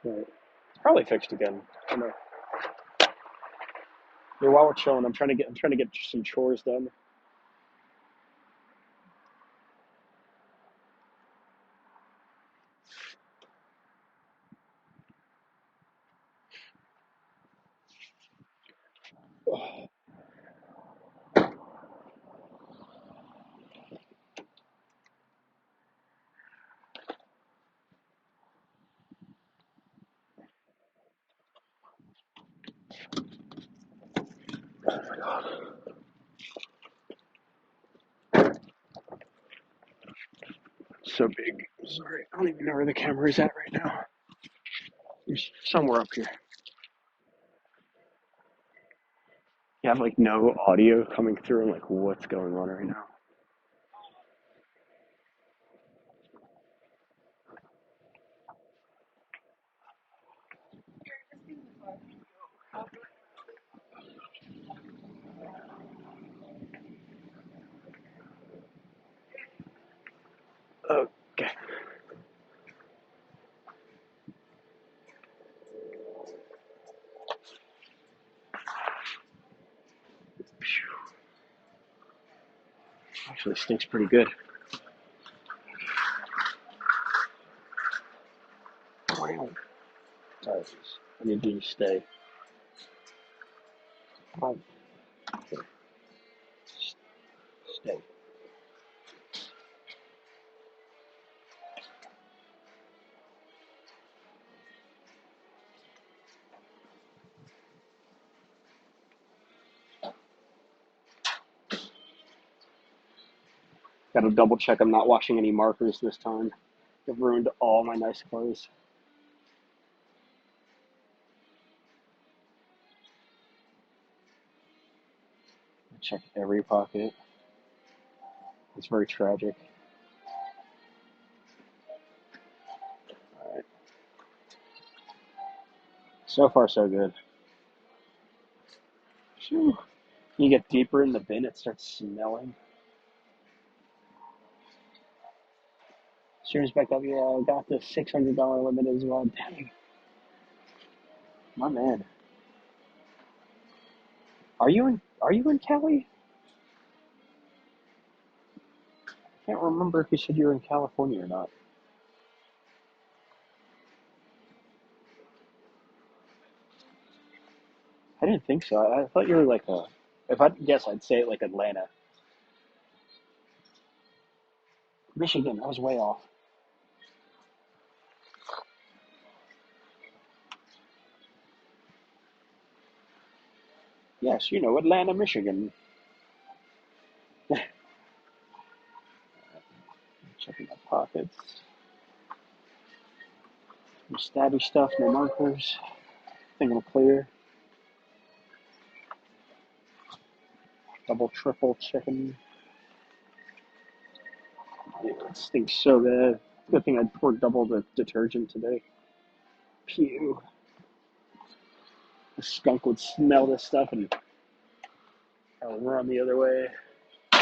Right. It's probably fixed again. I don't know. Yeah, while we're chilling, I'm trying to get some chores done. So big. Sorry, I don't even know where the camera is at right now. It's somewhere up here. You have like no audio coming through, and like what's going on right now? Okay. Actually, stinks pretty good. Wow. Sorry, I need you to stay. Oh, okay. Stay. Got to double check I'm not washing any markers this time. I've ruined all my nice clothes. I check every pocket. It's very tragic. All right. So far, so good. Phew. You get deeper in the bin, it starts smelling. Cheers back up. Yeah, I got the $600 limit as well. Dang, my man. Are you in Cali? I can't remember if you said you were in California or not. I didn't think so. I thought you were like a. If I guess, I'd say like Atlanta, Michigan. I was way off. Yes, Atlanta, Michigan. Checking my pockets. Some stabby stuff, no markers. Think I'm clear. Double, triple checking. Yeah, it stinks so bad. Good thing I poured double the detergent today. Pew. The skunk would smell this stuff and I'll run the other way. I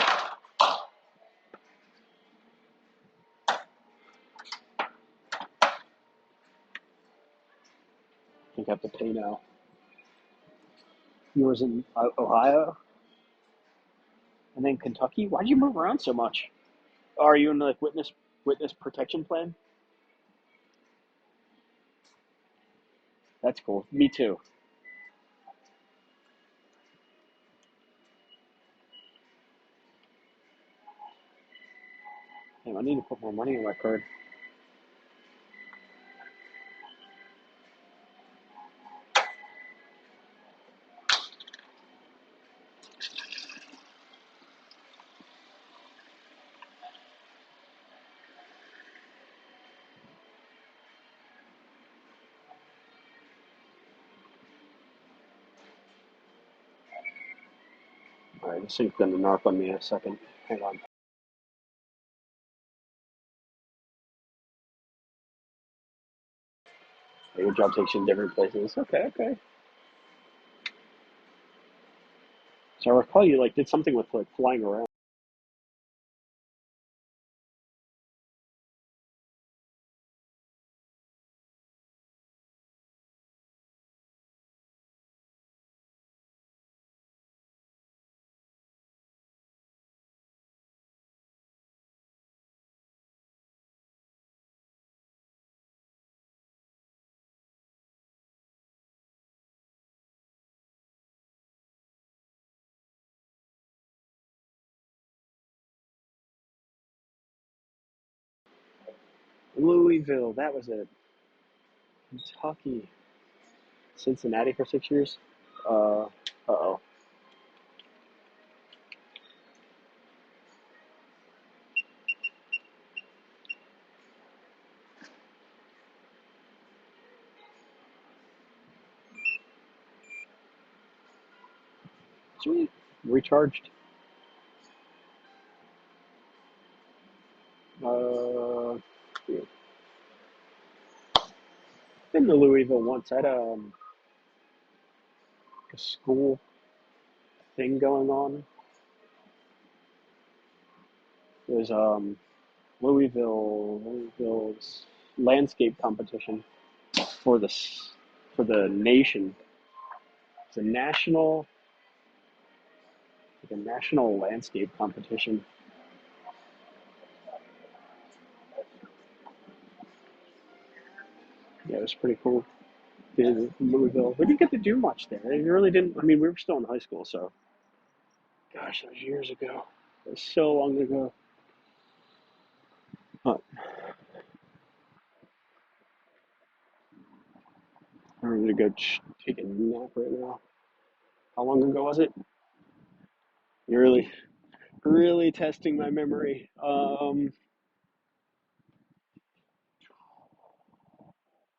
think I have to pay now. Yours in Ohio and then Kentucky. Why'd you move around so much? Are you in like witness protection plan? That's cool. Me too. Damn, I need to put more money in my card. All right, this thing's gonna narc on me in a second. Hang on. Your job takes you in different places. Okay, okay. So I recall you like did something with like flying around. Louisville, that was it. Kentucky, Cincinnati for 6 years. Uh oh. Sweet. Recharged. Yeah. Been to Louisville once. I had a school thing going on. It was Louisville's landscape competition for the nation. It's a national landscape competition. Yeah, it was pretty cool. In Louisville, we didn't get to do much there. It really didn't. I mean, we were still in high school, so gosh, that was years ago. It was so long ago. But I'm ready to go take a nap right now. How long ago was it? You're really testing my memory.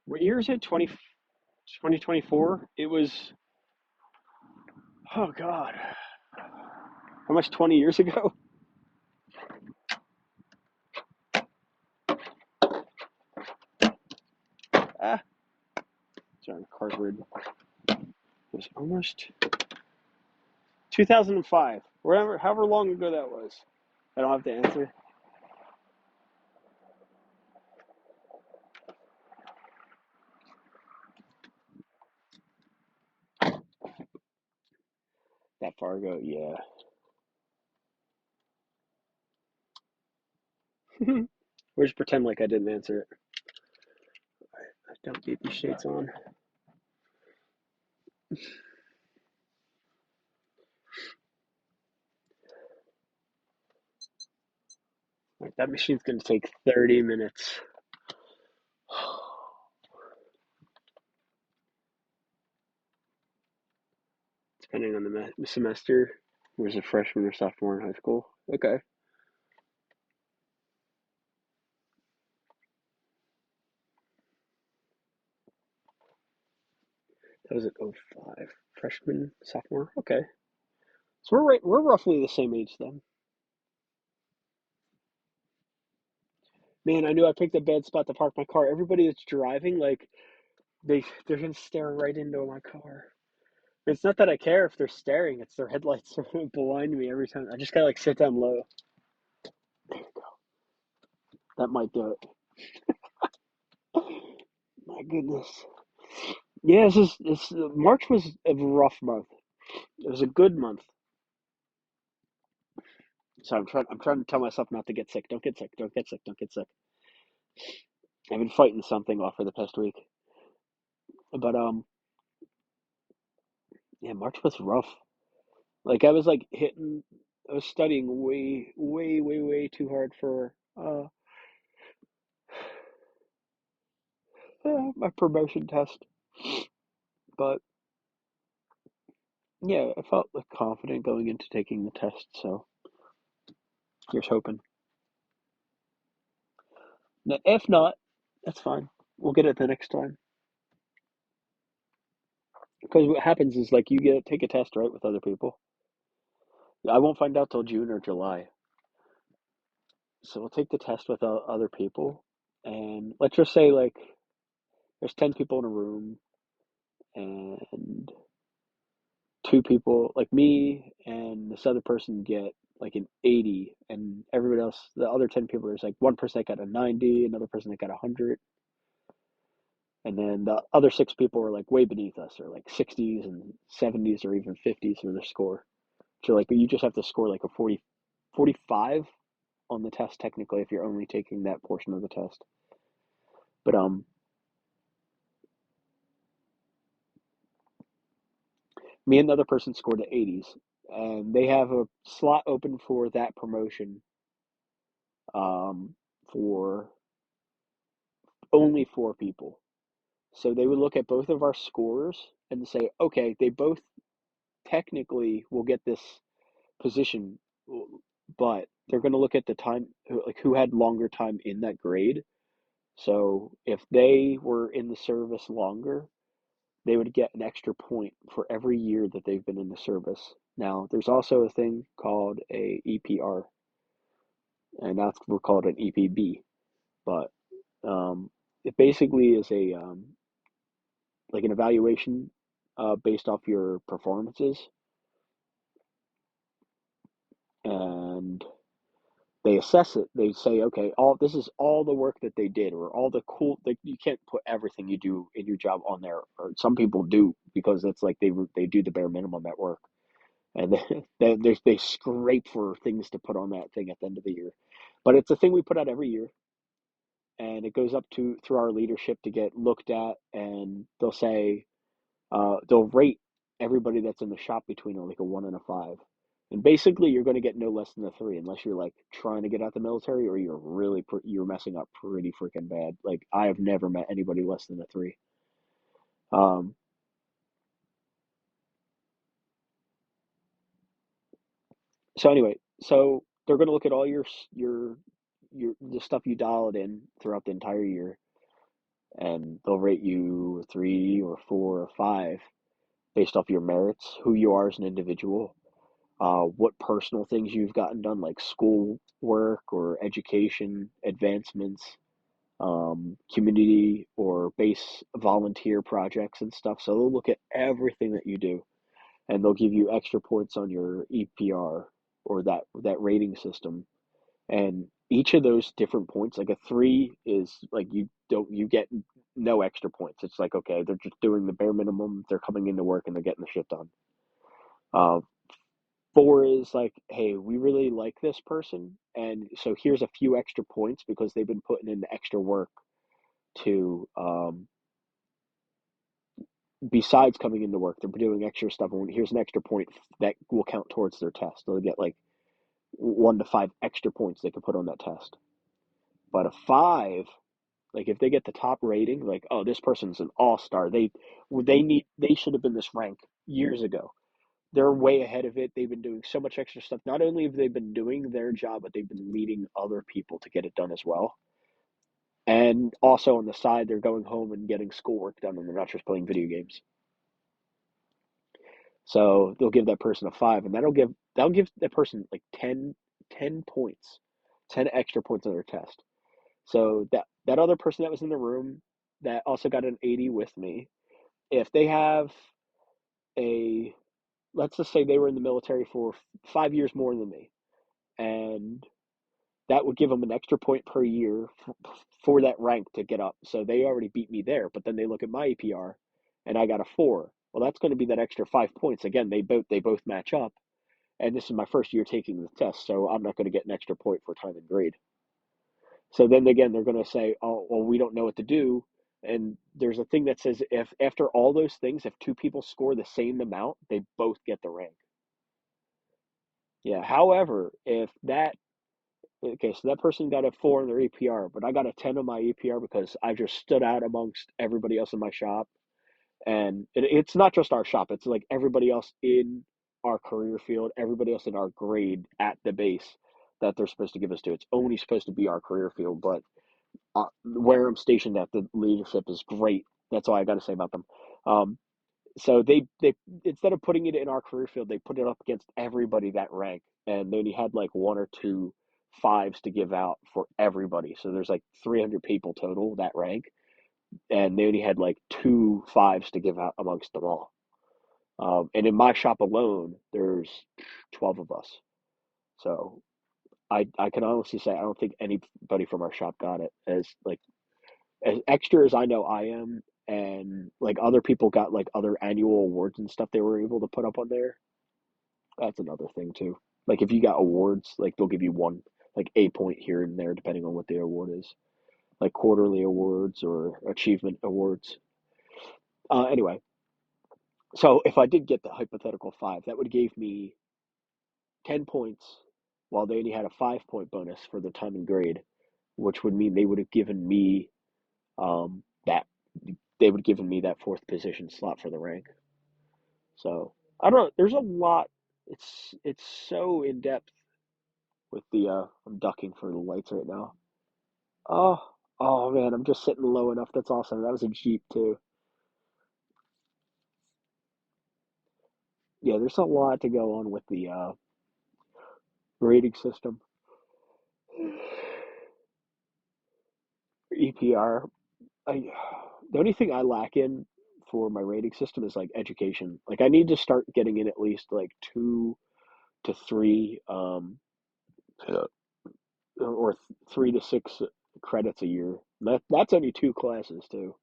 'What year is it? 2024? It was, oh God, how much, 20 years ago? Ah, sorry, the car's weird. It was almost 2005, whatever, however long ago that was. I don't have to answer. That far ago, yeah. We'll just pretend like I didn't answer it. I don't get these shades on. Like, that machine's going to take 30 minutes. Depending on the semester. Was a freshman or sophomore in high school. Okay. That was at 05. Freshman, sophomore. Okay. So we're roughly the same age then. Man, I knew I picked a bad spot to park my car. Everybody that's driving, like they're gonna stare right into my car. It's not that I care if they're staring, it's their headlights are blind me every time. I just gotta like sit down low. That might do it. My goodness. Yeah, this March was a rough month. It was a good month. So I'm trying to tell myself not to get sick. Don't get sick. Don't get sick. Don't get sick. I've been fighting something off for the past week. But yeah, March was rough. Like I was studying way too hard for my promotion test. But yeah, I felt like confident going into taking the test, so here's hoping. Now, if not, that's fine. We'll get it the next time. Because what happens is like you get take a test right with other people. I won't find out till June or July. So we'll take the test with other people, and let's just say like there's 10 people in a room, and two people like me and this other person get like an 80, and everybody else, the other 10 people, there's like one person that got a 90, another person that got 100, and then the other 6 people are like way beneath us, or like 60s and 70s or even 50s for their score. So like you just have to score like a 40, 45 on the test technically if you're only taking that portion of the test. But me and the other person scored the 80s, and they have a slot open for that promotion, for only 4 people. So they would look at both of our scores and say, okay, they both technically will get this position, but they're going to look at the time, like who had longer time in that grade. So if they were in the service longer, they would get an extra point for every year that they've been in the service. Now, there's also a thing called a EPR, and that's we'll call it an EPB, but it basically is a like an evaluation based off your performances, and they assess it. They say, okay, all this is all the work that they did, or all the cool. Like you can't put everything you do in your job on there, or some people do because it's like they do the bare minimum at work, and they scrape for things to put on that thing at the end of the year. But it's a thing we put out every year, and it goes up to through our leadership to get looked at, and they'll say they'll rate everybody that's in the shop between like a 1 and a 5. And basically, you're going to get no less than a 3 unless you're like trying to get out the military or you're really you're messing up pretty freaking bad. Like I have never met anybody less than a 3. Um, so anyway, so they're going to look at all your the stuff you dialed in throughout the entire year, and they'll rate you 3 or 4 or 5 based off your merits, who you are as an individual, what personal things you've gotten done, like school work or education advancements, community or base volunteer projects and stuff. So they'll look at everything that you do, and they'll give you extra points on your EPR or that rating system. And each of those different points, like a 3 is like you get no extra points. It's like okay, they're just doing the bare minimum. They're coming into work and they're getting the shit done. Uh, 4 is like, hey, we really like this person, and so here's a few extra points because they've been putting in the extra work to, besides coming into work, they're doing extra stuff, and here's an extra point that will count towards their test. They'll get like 1 to 5 extra points they can put on that test. But a 5, like if they get the top rating, like, oh, this person's an all-star. They should have been this rank years ago. They're way ahead of it. They've been doing so much extra stuff. Not only have they been doing their job, but they've been leading other people to get it done as well. And also on the side, they're going home and getting schoolwork done, and they're not just playing video games. So they'll give that person a 5, and that'll give that person like 10 points, 10 extra points on their test. So that other person that was in the room that also got an 80 with me, if they have a, let's just say they were in the military for 5 years more than me, and that would give them an extra point per year for that rank to get up. So they already beat me there, but then they look at my APR and I got a 4. Well, that's going to be that extra 5 points. Again, they both match up. And this is my first year taking the test, so I'm not going to get an extra point for time and grade. So then again, they're going to say, "Oh, well, we don't know what to do." And there's a thing that says if after all those things, if 2 people score the same amount, they both get the rank. Yeah. However, if that okay, so that person got a 4 on their APR, but I got a 10 on my APR because I just stood out amongst everybody else in my shop. And it's not just our shop, it's like everybody else in our career field, everybody else in our grade at the base that they're supposed to give us to. It's only supposed to be our career field, but where I'm stationed at, the leadership is great. That's all I got to say about them. Um, so they instead of putting it in our career field, they put it up against everybody that rank, and they only had like 1 or 2 5s to give out for everybody. So there's like 300 people total that rank, and they only had like 2 5s to give out amongst them all. And in my shop alone, there's 12 of us. So I can honestly say I don't think anybody from our shop got it as extra as I know I am, and like other people got like other annual awards and stuff they were able to put up on there. That's another thing too. Like if you got awards, like they'll give you one like a point here and there depending on what the award is, like quarterly awards or achievement awards. Anyway, so if I did get the hypothetical 5, that would give me 10 points, while they only had a 5 point bonus for the time and grade, which would mean they would have given me that they would give me that fourth position slot for the rank. So I don't know. There's a lot. It's so in depth with the. I'm ducking for the lights right now. Oh, oh man, I'm just sitting low enough. That's awesome. That was a Jeep too. Yeah, there's a lot to go on with the rating system. EPR. I the only thing I lack in for my rating system is like education. Like I need to start getting in at least like 2 to 3 uh, or 3 to 6 credits a year. That's only 2 classes too.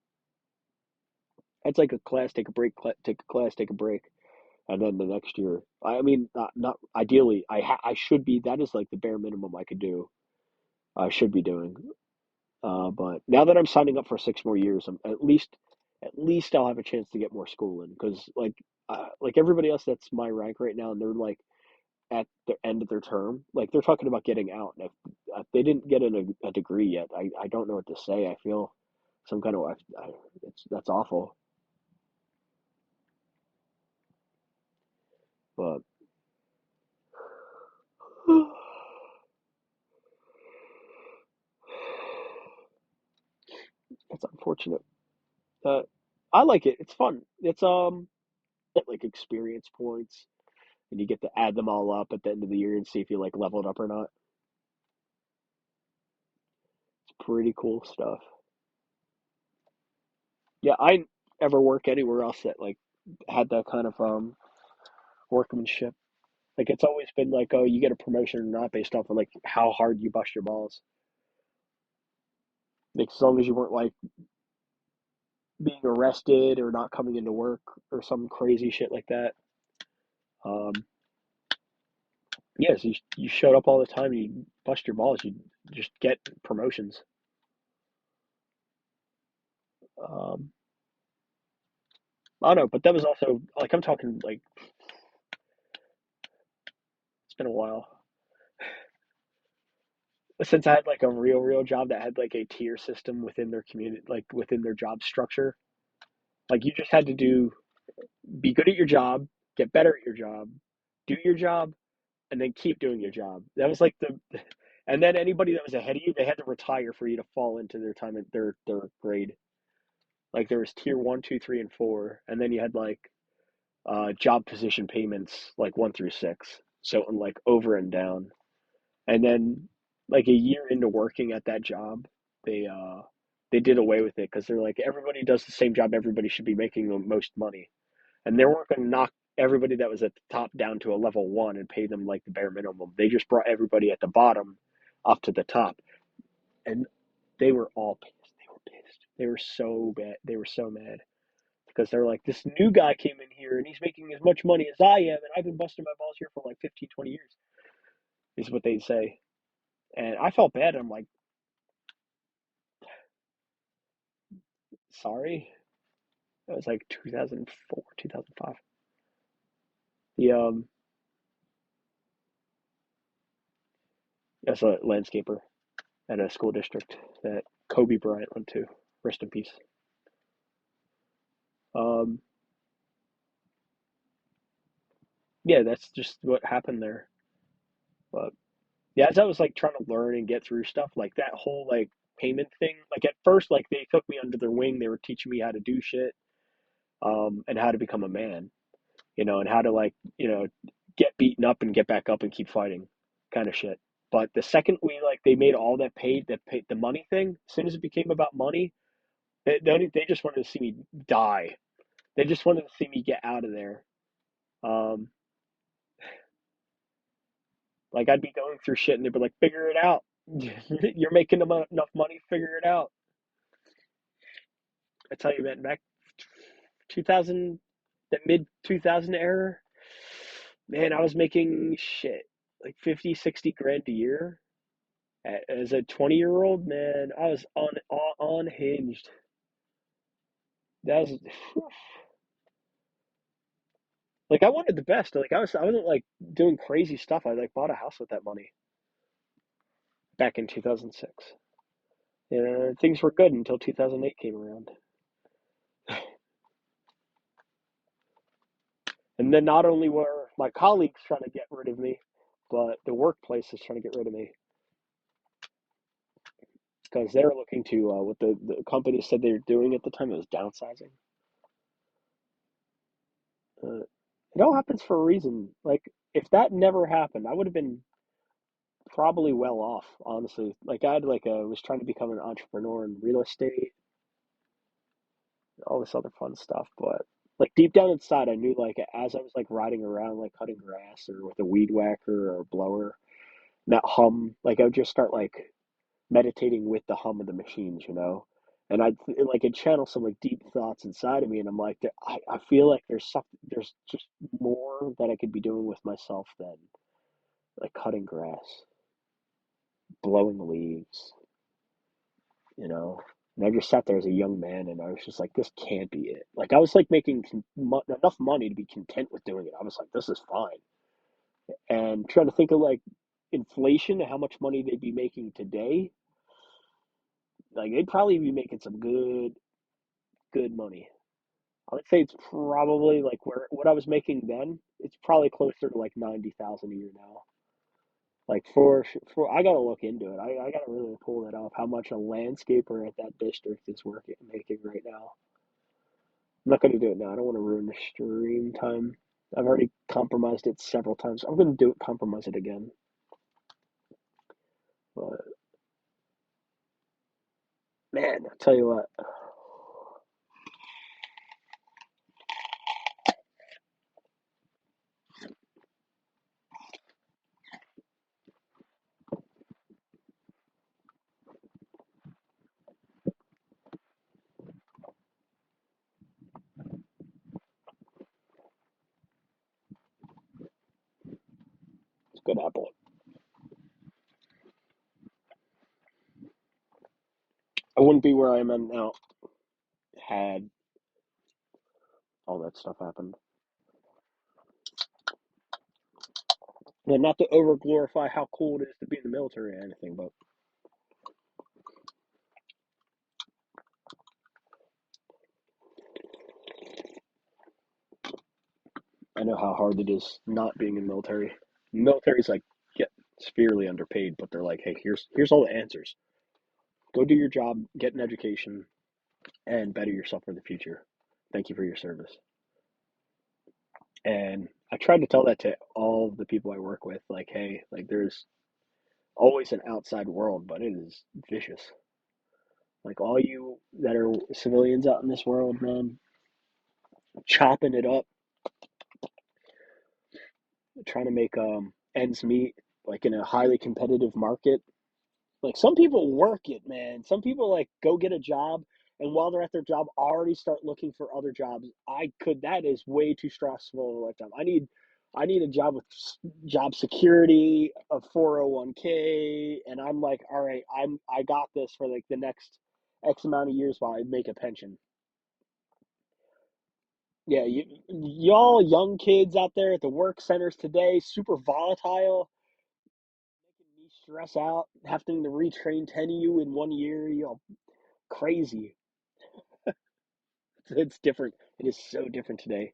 That's like a class, take a break, take a class, take a break, and then the next year. I mean, not ideally. I should be. That is like the bare minimum I could do. I should be doing. But now that I'm signing up for 6 more years, at least I'll have a chance to get more school in because like everybody else that's my rank right now, and they're like at the end of their term, like they're talking about getting out. And if they didn't get a degree yet, I don't know what to say. I feel some kind of that's awful. But it's unfortunate. Uh, I like it. It's fun. It's get like experience points, and you get to add them all up at the end of the year and see if you like leveled up or not. It's pretty cool stuff. Yeah, I ever work anywhere else that like had that kind of workmanship. Like it's always been like, oh, you get a promotion or not based off of like how hard you bust your balls. Like as long as you weren't like being arrested or not coming into work or some crazy shit like that. Um, yes, you showed up all the time. You bust your balls. You just get promotions. Um, I don't know, but that was also like I'm talking like it's been a while since I had like a real job that had like a tier system within their community, like within their job structure. Like you just had to be good at your job, get better at your job, do your job, and then keep doing your job. That was like and then anybody that was ahead of you, they had to retire for you to fall into their time at their grade. Like there was tier one, two, three, and four, and then you had like job position payments like 1 through 6. So like over and down, and then like a year into working at that job, they uh they did away with it because they're like everybody does the same job, everybody should be making the most money, and they weren't going to knock everybody that was at the top down to a level one and pay them like the bare minimum. They just brought everybody at the bottom up to the top, and they were all pissed. They were pissed. They were so bad. They were so mad because they're like, this new guy came in here and he's making as much money as I am, and I've been busting my balls here for like 15, 20 years, is what they say. And I felt bad. I'm like, sorry. That was like 2004, 2005. The As a landscaper at a school district that Kobe Bryant went to. Rest in peace. Um, yeah, that's just what happened there. But yeah, as I was like trying to learn and get through stuff, like that whole like payment thing, like at first, like they took me under their wing. They were teaching me how to do shit, and how to become a man, and how to like, get beaten up and get back up and keep fighting kind of shit. But the second they made all that paid the money thing, as soon as it became about money, they just wanted to see me die. They just wanted to see me get out of there. Um, like I'd be going through shit and they'd be like, "Figure it out. You're making enough money. Figure it out." I tell you, man, back 2000, the mid 2000 era, man, I was making shit like 50, 60 grand a year. As a 20-year-old, man, I was unhinged. That was like I wanted the best. Like I wasn't like doing crazy stuff. I like bought a house with that money back in 2006. Things were good until 2008 came around. And then not only were my colleagues trying to get rid of me, but the workplace is trying to get rid of me because they're looking to what the company said they were doing at the time. It was downsizing. It all happens for a reason. Like if that never happened, I would have been probably well off, honestly. Like I had was trying to become an entrepreneur in real estate, all this other fun stuff, but like deep down inside I knew like as I was like riding around like cutting grass or with a weed whacker or a blower, that hum, like I would just start like meditating with the hum of the machines, you know? And it channel some like deep thoughts inside of me and I'm like I feel like there's just more that I could be doing with myself than like cutting grass, blowing leaves, you know. And I just sat there as a young man, and I was just like, "This can't be it." Like I was like making enough money to be content with doing it. I was like, "This is fine." And trying to think of like inflation and how much money they'd be making today, like they'd probably be making some good money. I would say it's probably like where what I was making then. It's probably closer to like 90,000 a year now. Like for I gotta look into it. I gotta really pull that off. How much a landscaper at that district is working making right now. I'm not gonna do it now. I don't want to ruin the stream time. I've already compromised it several times. I'm gonna do it, compromise it again. But man, I'll tell you what, it's a good apple. I wouldn't be where I am at now had all that stuff happened. And not to over glorify how cool it is to be in the military or anything, but I know how hard it is not being in the military. Military's like get severely underpaid, but they're like, hey, here's all the answers. Go do your job, get an education, and better yourself for the future. Thank you for your service. And I tried to tell that to all the people I work with, like, hey, like there's always an outside world, but it is vicious. Like all you that are civilians out in this world, man, chopping it up, trying to make ends meet, like in a highly competitive market. Like some people work it, man. Some people like go get a job and while they're at their job already start looking for other jobs. That is way too stressful of a lifetime. I need a job with job security, a 401k, and I'm like, all right, I got this for like the next X amount of years while I make a pension. Yeah, y'all young kids out there at the work centers today, super volatile, making me stress out, having to retrain 10 of you in 1 year, crazy. It's different. It is so different today.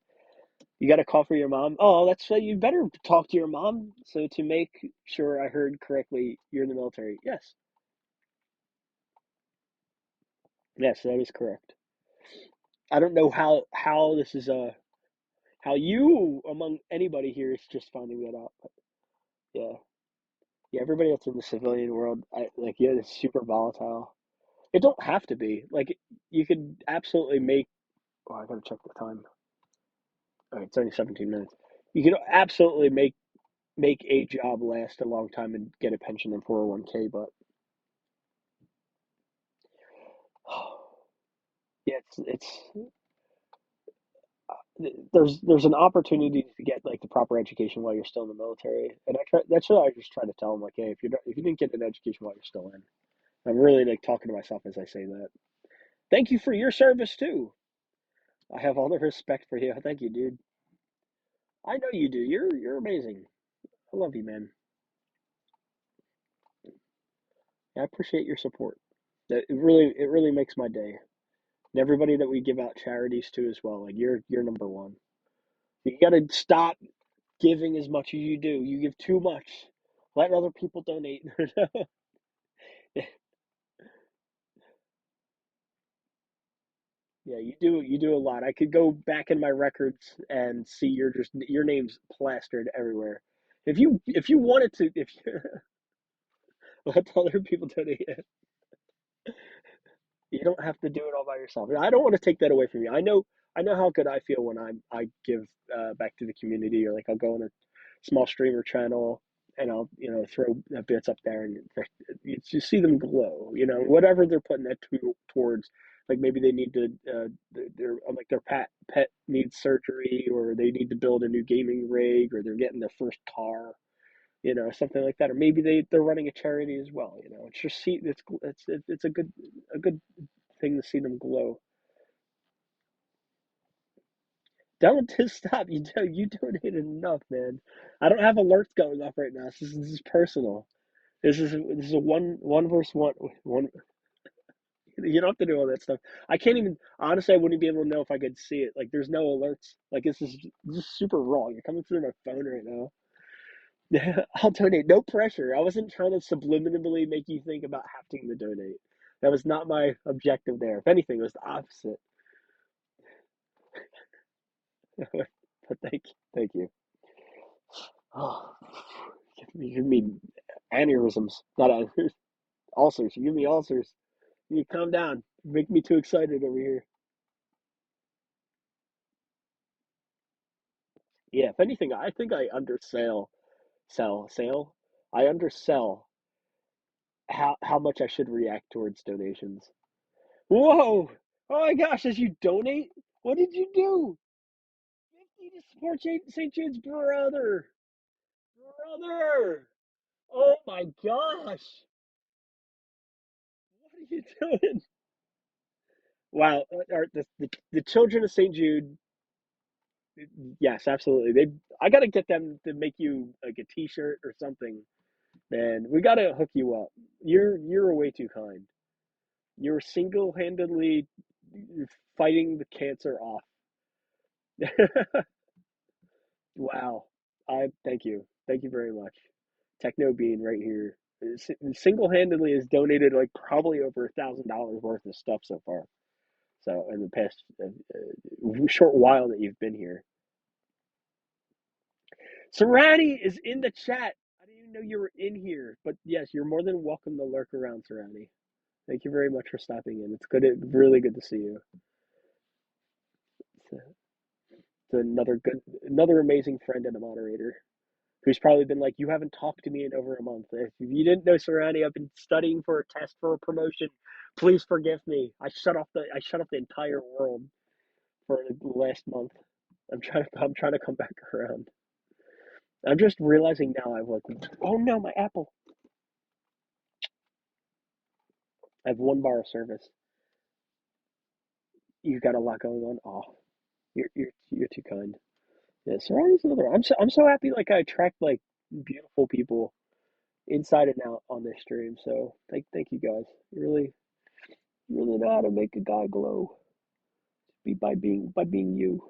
You got a call for your mom? Oh, that's you better talk to your mom. So to make sure I heard correctly, you're in the military. Yes. Yes, that is correct. I don't know how this is how you among anybody here is just finding that out. But yeah. Yeah, everybody that's in the civilian world, yeah, it's super volatile. It don't have to be. Like you could absolutely make oh, I gotta check the time. Oh, it's only 17 minutes. You could absolutely make a job last a long time and get a pension and 401k, but yeah, there's an opportunity to get like the proper education while you're still in the military, and that's what I just try to tell them like, hey, if you didn't get an education while you're still in, I'm really like talking to myself as I say that. Thank you for your service too. I have all the respect for you. Thank you, dude. I know you do. You're amazing. I love you, man. I appreciate your support. It really makes my day. And everybody that we give out charities to as well, like you're number one. You got to stop giving as much as you do. You give too much. Let other people donate. Yeah, you do a lot. I could go back in my records and see your name's plastered everywhere. If you wanted to, if you let other people donate, you don't have to do it all by yourself. I don't want to take that away from you. I know how good I feel when I give back to the community, or like I'll go on a small streamer channel and I'll throw bits up there, and you just see them glow. Whatever they're putting that towards. Like maybe they need to like their pet needs surgery, or they need to build a new gaming rig, or they're getting their first car. Something like that, or maybe they're running a charity as well. It's just see it's a good thing to see them glow. Don't just stop. You donated enough, man. I don't have alerts going off right now. This is personal. This is a one versus one. You don't have to do all that stuff. I can't even honestly. I wouldn't be able to know if I could see it. Like there's no alerts. Like this is super raw. You're coming through my phone right now. I'll donate. No pressure. I wasn't trying to subliminally make you think about having to donate. That was not my objective there. If anything, it was the opposite. But thank you. Oh, you give me aneurysms, not ulcers. You give me ulcers. You calm down. You make me too excited over here. Yeah, if anything, I think I undersell, sale. I undersell how much I should react towards donations. Whoa! Oh my gosh! As you donate, what did you do? 50 to support St. Jude's brother. Oh my gosh! What are you doing? Wow, the children of St. Jude, yes, absolutely. I got to get them to make you like a T-shirt or something, man. We got to hook you up. You're way too kind. You're single-handedly fighting the cancer off. Wow. I thank you very much. Techno Bean right here, single-handedly has donated like probably over $1,000 worth of stuff so far. So in the past short while that you've been here. Sarani is in the chat. I didn't even know you were in here. But yes, you're more than welcome to lurk around, Sarani. Thank you very much for stopping in. It's good, really good to see you. It's another amazing friend and a moderator who's probably been like, you haven't talked to me in over a month. If you didn't know, Sarani, I've been studying for a test for a promotion. Please forgive me. I shut off the entire world for the last month. I'm trying to come back around. I'm just realizing now I've like, oh no, my Apple. I have 1 bar of service. You've got a lot going on. Oh, you're too kind. Yeah, Serrano's another. I'm so happy. Like I attract like beautiful people inside and out on this stream. So thank you guys. You really know how to make a guy glow. Be by being you.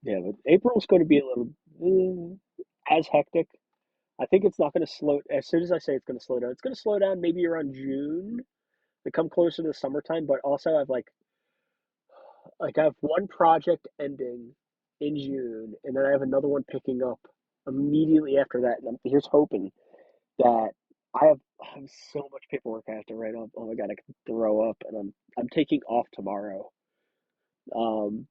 Yeah, but April's going to be a little as hectic. I think it's not going to slow. As soon as I say it's going to slow down, it's going to slow down maybe around June to come closer to the summertime. But also, I've like I have one project ending in June, and then I have another one picking up immediately after that. And here's hoping that I have so much paperwork I have to write up. Oh my god, I can throw up, and I'm taking off tomorrow. Um,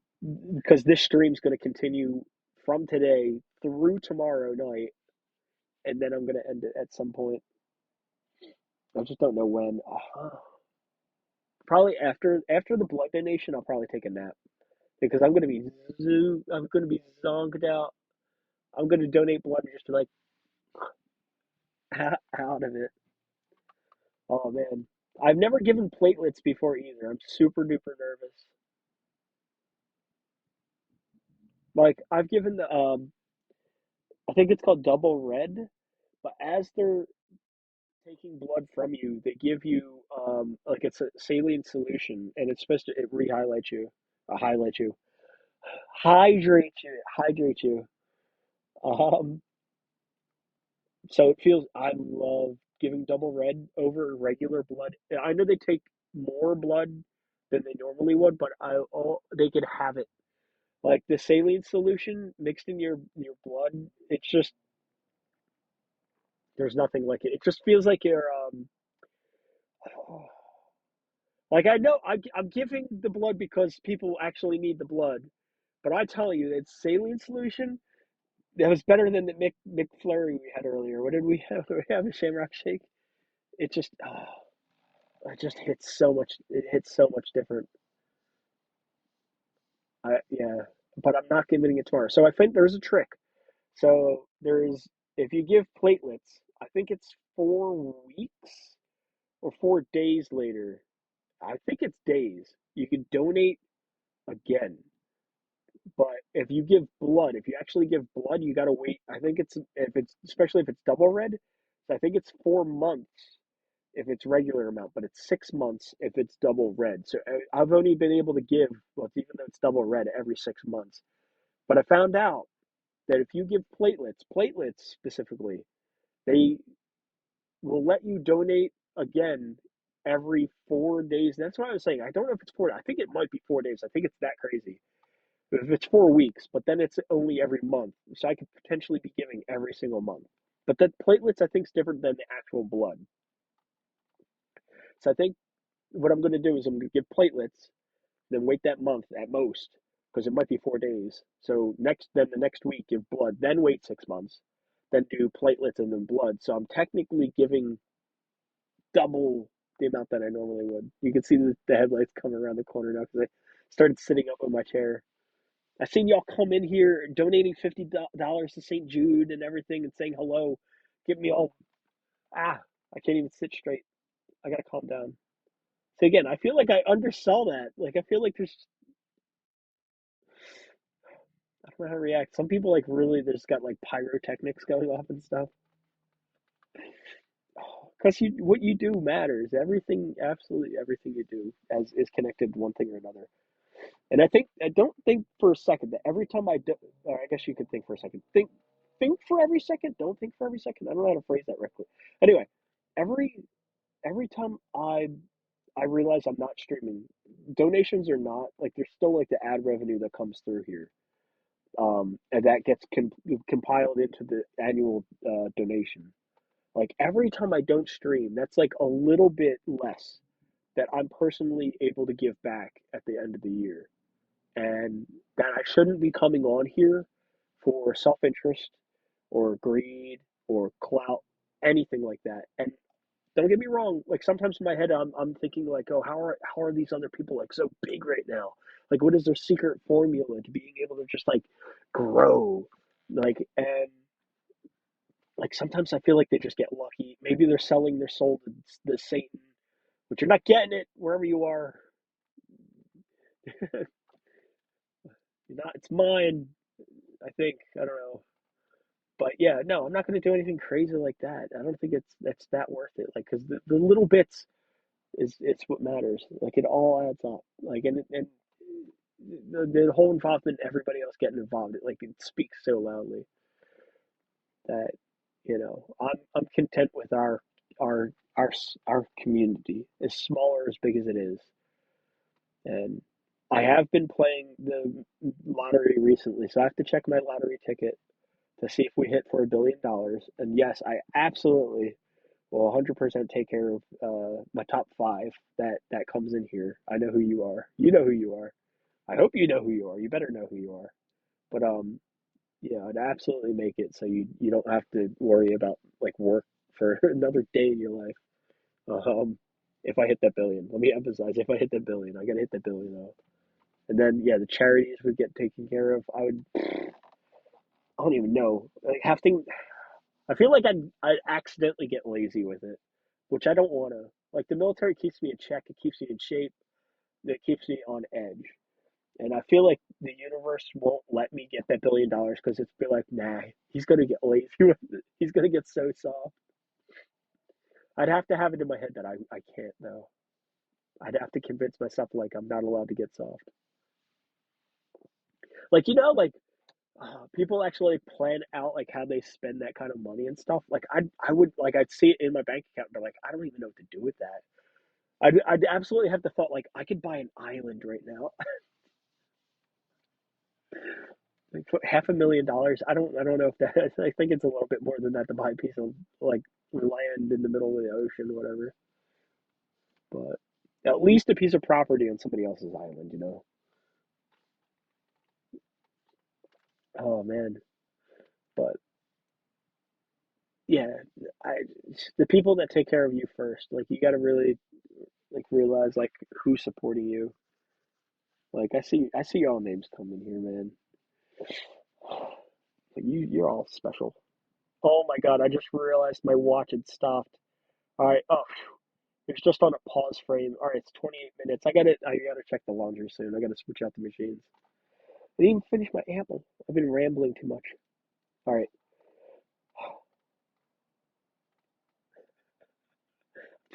because this stream's going to continue from today through tomorrow night, and then I'm going to end it at some point. I just don't know when. Probably after the blood donation, I'll probably take a nap because I'm going to be zonked out. I'm going to donate blood just to like out of it. Oh man, I've never given platelets before either. I'm super duper nervous. Like I've given the I think it's called double red. but as they're taking blood from you, they give you like it's a saline solution, and it's supposed to it re-highlight you, highlight you, hydrate you. Um, so it feels I love giving double red over regular blood. I know they take more blood than they normally would, but they could have it. Like the saline solution mixed in your blood, it's just there's nothing like it. It just feels like you're like I know I'm giving the blood because people actually need the blood, but I tell you, that saline solution that was better than the McFlurry we had earlier. What did we have? We have a Shamrock Shake. It just it just hits so much. It hits so much different. Yeah, but I'm not giving it tomorrow. So I think there's a trick. So there's if you give platelets, I think it's 4 weeks or 4 days later. I think it's days. You can donate again. But if you give blood, if you actually give blood, you gotta wait. I think it's if it's especially if it's double red. So I think it's 4 months if it's regular amount, but it's 6 months if it's double red. So I've only been able to give, well, even though it's double red, every 6 months. But I found out that if you give platelets specifically, they will let you donate again every 4 days. That's what I was saying. I don't know if it's 4. I think it might be 4 days. I think it's that crazy. If it's 4 weeks, but then it's only every month. So I could potentially be giving every single month. But the platelets, I think, is different than the actual blood. So I think what I'm going to do is I'm going to give platelets, then wait that month at most, because it might be 4 days. So then the next week give blood, then wait 6 months, then do platelets and then blood. So I'm technically giving double the amount that I normally would. You can see the headlights coming around the corner now because I started sitting up in my chair. I've seen y'all come in here donating $50 to St. Jude and everything and saying hello. Get me all I can't even sit straight. I gotta calm down. So again, I feel like I undersell that. Like I feel like I don't know how to react. Some people like really they just got like pyrotechnics going off and stuff. Because what you do matters. Everything, absolutely everything you do as is connected to one thing or another. And I don't think for a second that every time I do, or I guess you could think for a second. Think for every second. Don't think for every second. I don't know how to phrase that correctly. Anyway, every every time I realize I'm not streaming, donations are not like there's still like the ad revenue that comes through here, and that gets compiled into the annual donation. Like every time I don't stream, that's like a little bit less that I'm personally able to give back at the end of the year, and that I shouldn't be coming on here for self interest or greed or clout, anything like that. And don't get me wrong, like sometimes in my head I'm thinking like, oh, how are these other people like so big right now? Like what is their secret formula to being able to just like grow? Like and like sometimes I feel like they just get lucky. Maybe they're selling their soul to the Satan, but you're not getting it wherever you are. You're not. It's mine. I think. I don't know. But yeah, no, I'm not going to do anything crazy like that. I don't think that's that worth it. Like, because the little bits is it's what matters. Like, it all adds up. Like, and the whole involvement, everybody else getting involved, like it speaks so loudly that I'm content with our community, as small or as big as it is, and I have been playing the lottery recently, so I have to check my lottery ticket to see if we hit for $1 billion. And yes, I absolutely will 100% take care of my top five that comes in here. I know who you are. You know who you are. I hope you know who you are. You better know who you are. But yeah, I'd absolutely make it so you don't have to worry about like work for another day in your life. Um, if I hit that billion, let me emphasize, if I hit that billion, I gotta hit that billion though. And then yeah, the charities would get taken care of. I don't even know. Like having I feel like I'd accidentally get lazy with it, which I don't want to. Like the military keeps me in check, it keeps me in shape, it keeps me on edge. And I feel like the universe won't let me get that $1 billion because it's be like, nah, he's gonna get lazy with it. He's gonna get so soft. I'd have to have it in my head that I can't though. I'd have to convince myself like I'm not allowed to get soft. Like like people actually plan out like how they spend that kind of money and stuff. Like I would like I'd see it in my bank account, but like I don't even know what to do with that. I'd absolutely have the thought like I could buy an island right now. Like for $500,000. I don't know if that. I think it's a little bit more than that to buy a piece of like land in the middle of the ocean, or whatever. But at least a piece of property on somebody else's island. Oh man, but yeah, I the people that take care of you first, like you got to really like realize like who's supporting you. Like I see all names coming here, man. Like you're all special. Oh my God, I just realized my watch had stopped. All right. Oh, it's just on a pause frame. All right, it's 28 minutes. I gotta check the laundry soon. I gotta switch out the machines. I didn't even finish my apple. I've been rambling too much. All right.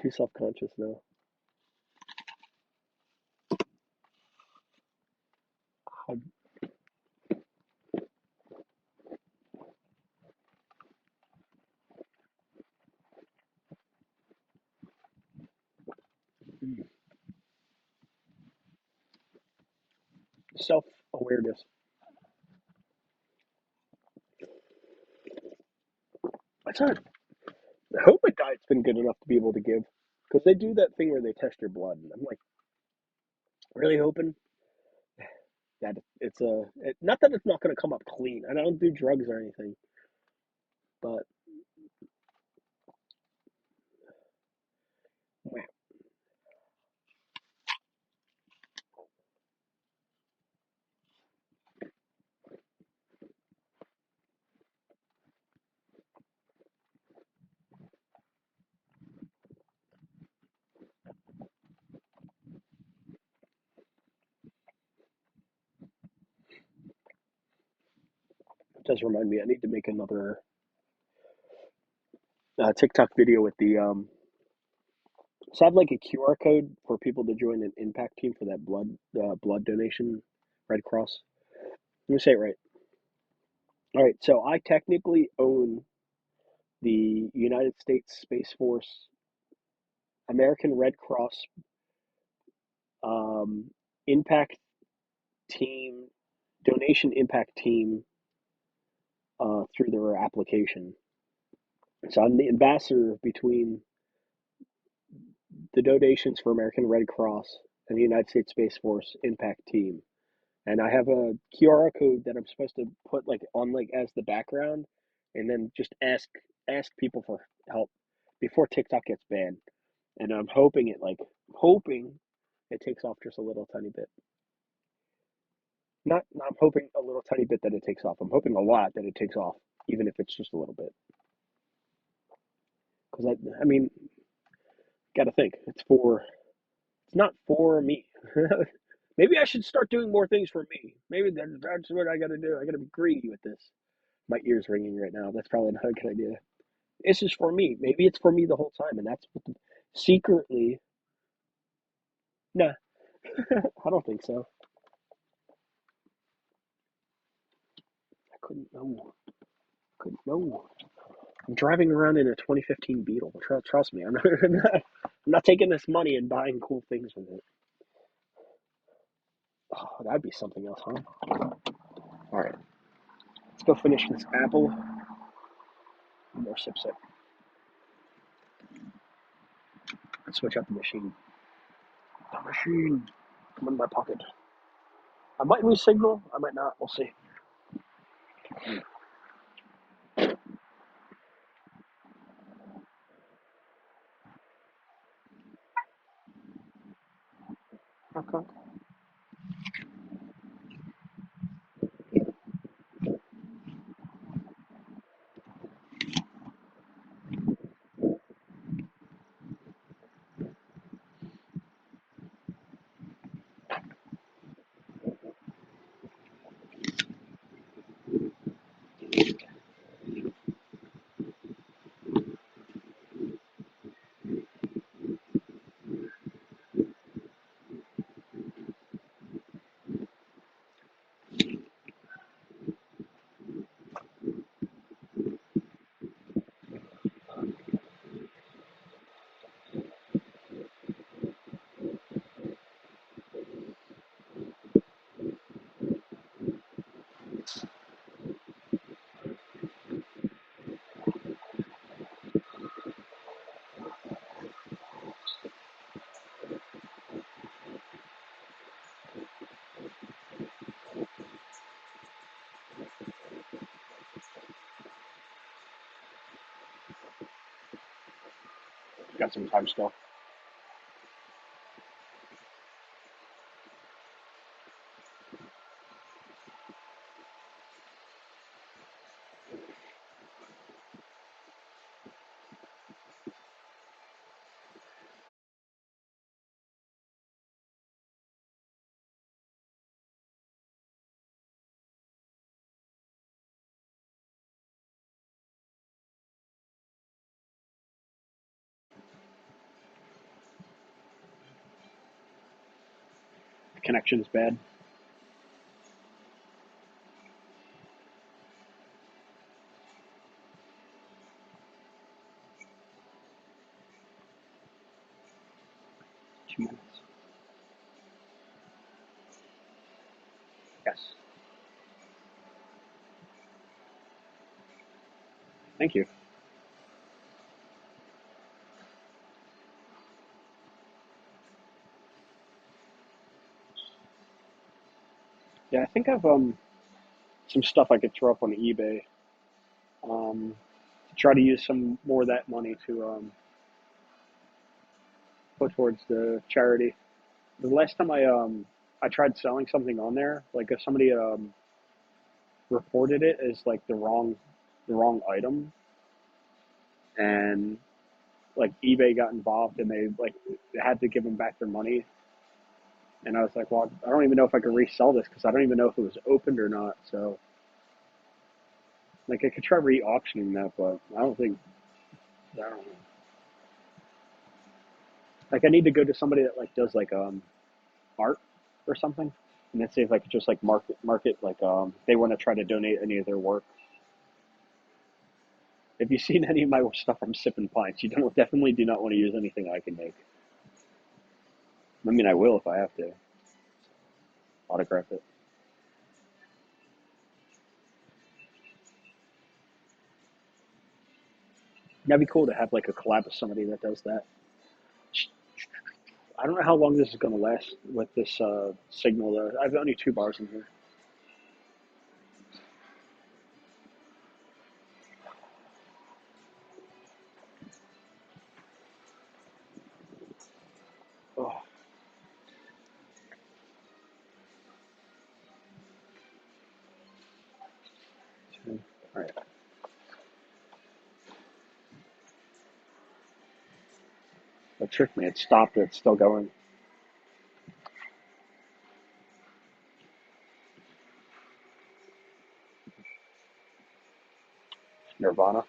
Too self-conscious now. I'm, self-awareness. That's not. I hope my diet's been good enough to be able to give, because they do that thing where they test your blood, and I'm like really hoping that not that it's not going to come up clean. I don't do drugs or anything, but it does remind me I need to make another TikTok video with the so I have like a QR code for people to join an impact team for that blood donation, Red Cross. Let me say it right. All right, so I technically own the United States Space Force American Red Cross um, impact team donation impact team through their application. So I'm the ambassador between the donations for American Red Cross and the United States Space Force impact team. And I have a QR code that I'm supposed to put like on like as the background, and then just ask people for help before TikTok gets banned. And I'm hoping it takes off just a little tiny bit. Not I'm hoping a little tiny bit that it takes off. I'm hoping a lot that it takes off, even if it's just a little bit. Because I mean, got to think it's not for me. Maybe I should start doing more things for me. Maybe that's what I got to do. I got to be greedy with this. My ears ringing right now. That's probably not a good idea. This is for me. Maybe it's for me the whole time, and that's what secretly. Nah, I don't think so. I couldn't know. Couldn't know. I'm driving around in a 2015 Beetle. Trust me, I'm not taking this money and buying cool things with it. Oh, that'd be something else, huh? All right, let's go finish this apple. One more sip, sip. Let's switch out the machine. The machine. Come in my pocket. I might lose signal. I might not. We'll see. Okay. got some time still. The connection's bad. Two minutes. Yes. Thank you. Yeah, I think I've some stuff I could throw up on eBay to try to use some more of that money to put towards the charity. The last time I tried selling something on there, like if somebody reported it as like the wrong item, and like eBay got involved and they like had to give them back their money. And I was like, well, I don't even know if I could resell this because I don't even know if it was opened or not. So like I could try re-auctioning that, but I don't know. Like I need to go to somebody that like does like art or something, and then see if I could just like market like they want to try to donate any of their work. If you've seen any of my stuff from Sipping Pints, you don't definitely do not want to use anything I can make. I mean, I will if I have to autograph it. That'd be cool to have like a collab with somebody that does that. I don't know how long this is going to last with this signal though. I've only 2 bars in here. Oh, all right. That tricked me. It stopped. It's still going. Nirvana.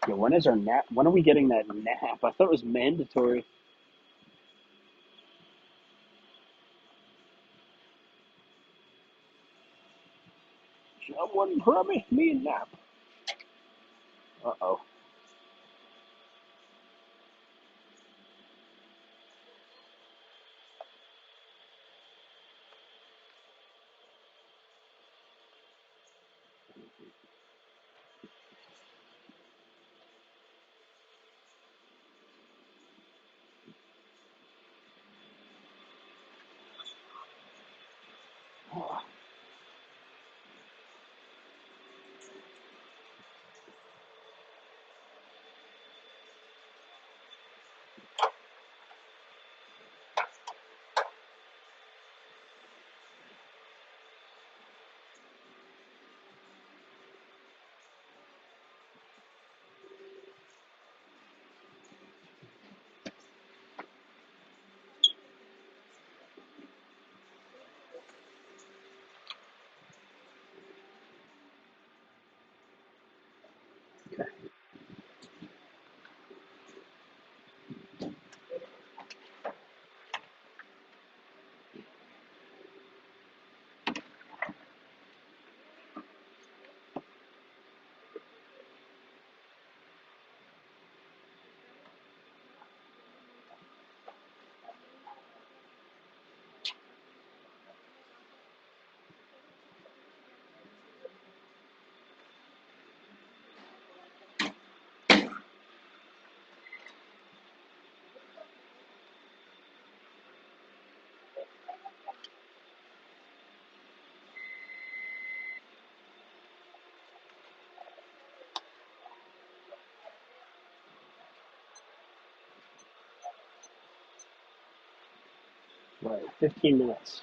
Yeah, when is our nap? When are we getting that nap? I thought it was mandatory. Someone promised me a nap. Uh oh. Right, 15 minutes.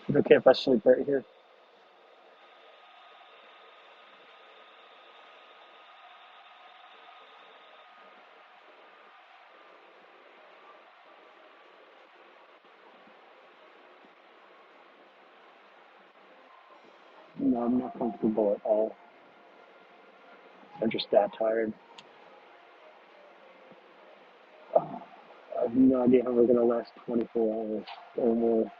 Is it okay if I sleep right here? No, I'm not comfortable at all. I'm just that tired. I have no idea how we're gonna last 24 hours or more.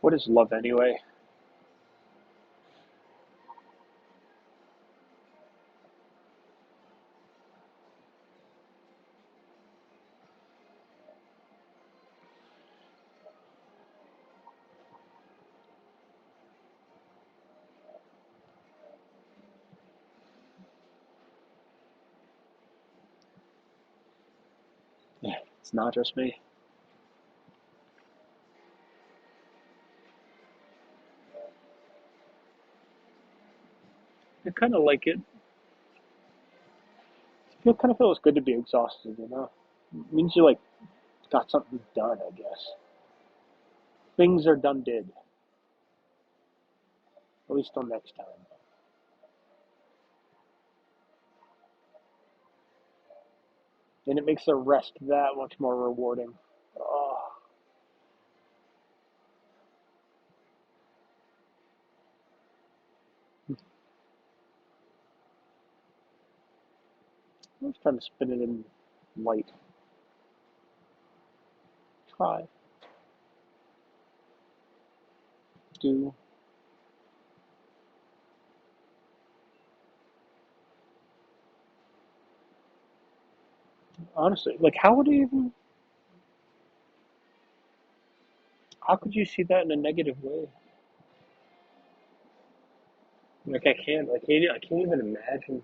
What is love anyway? Yeah, it's not just me. I kind of like it. It kind of feels good to be exhausted, you know? It means you, like, got something done, I guess. Things are done did, at least till next time. And it makes the rest that much more rewarding. Oh, I was trying to spin it in light. Try, do. Honestly, like, how would you even, how could you see that in a negative way? Like, I can't even imagine.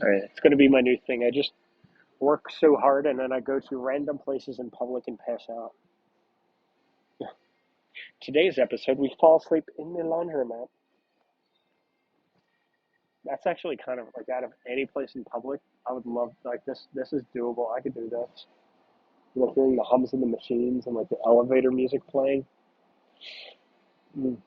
All right, it's going to be my new thing. I just work so hard and then I go to random places in public and pass out. Today's episode, we fall asleep in the laundromat. That's actually kind of like out of any place in public, I would love like this. This is doable. I could do this. You know, hearing the hums of the machines and like the elevator music playing. Mm.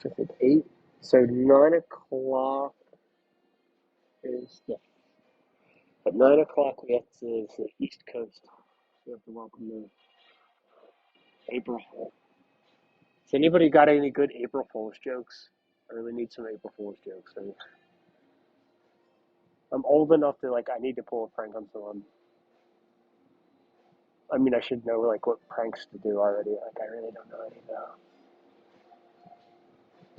So it's 8. So 9 o'clock is the. At 9 o'clock we have to it's the East Coast. So we have to welcome the April Fool. Has anybody got any good April Fool's jokes? I really need some April Fool's jokes. I'm old enough to I need to pull a prank on someone. I mean, I should know what pranks to do already. I really don't know any now.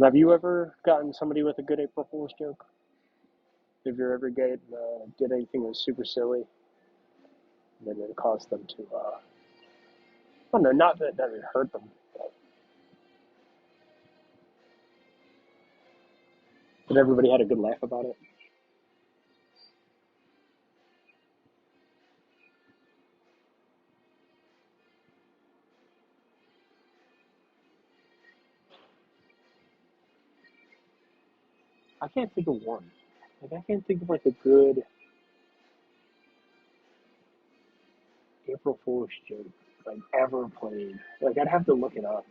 Have you ever gotten somebody with a good April Fool's joke? Have you ever did anything that was super silly, and then it caused them to, I don't know, not that it hurt them, but everybody had a good laugh about it? I can't think of one. I can't think of a good April Fool's joke ever played. I'd have to look it up.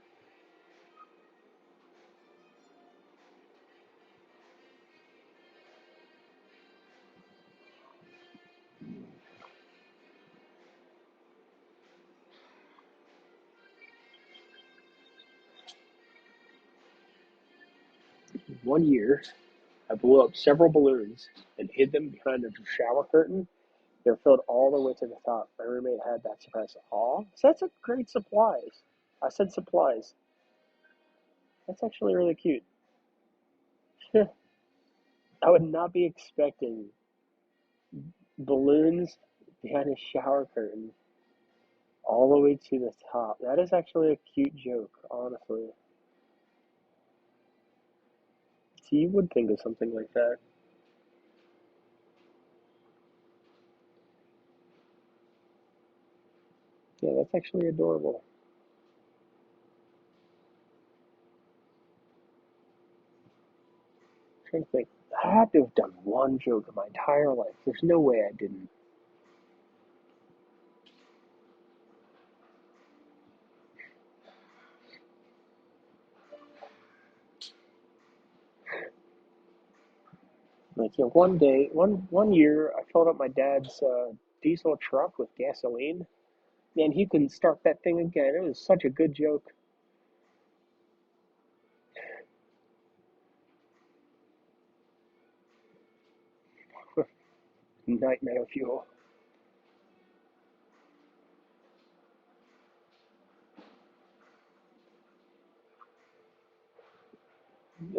One year, I blew up several balloons and hid them behind a shower curtain. They're filled all the way to the top. My roommate had that surprise. Aw, so that's a great supplies. I said supplies. That's actually really cute. I would not be expecting balloons behind a shower curtain all the way to the top. That is actually a cute joke, honestly. So you would think of something like that. Yeah, that's actually adorable. I'm trying to think. I had to have done one joke in my entire life. There's no way I didn't. One year, I filled up my dad's diesel truck with gasoline. Man, he couldn't start that thing again. It was such a good joke. Nightmare fuel.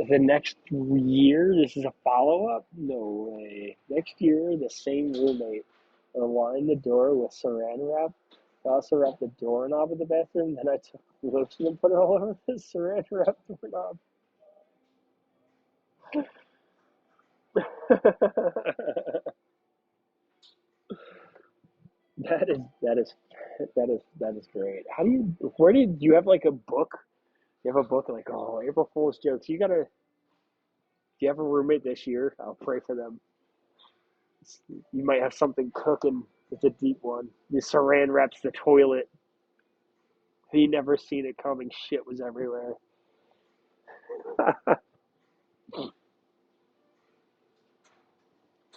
The next year, this is a follow up? No way. Next year, the same roommate lined the door with saran wrap. I also wrapped the doorknob of the bathroom. Then I took lotion and put it all over the saran wrap doorknob. That is great. Do you have a book? You have a book April Fool's jokes. Do you have a roommate this year? I'll pray for them. You might have something cooking. It's a deep one. The saran wraps the toilet. He never seen it coming. Shit was everywhere.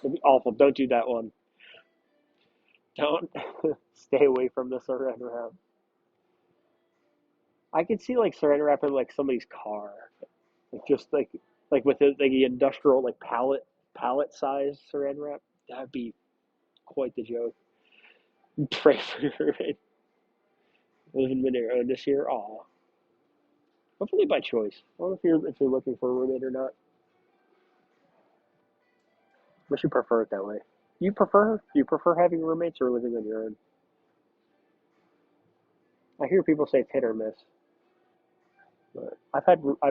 It'd be awful. Don't do that one. Don't stay away from the saran wrap. I could see saran wrap in somebody's car, just with the industrial pallet size saran wrap. That'd be quite the joke. Pray for your roommate. Living in your own this year. Aw. Hopefully by choice. I don't know if you're looking for a roommate or not. But you prefer it that way. Do you prefer having roommates or living on your own? I hear people say it's hit or miss. But I've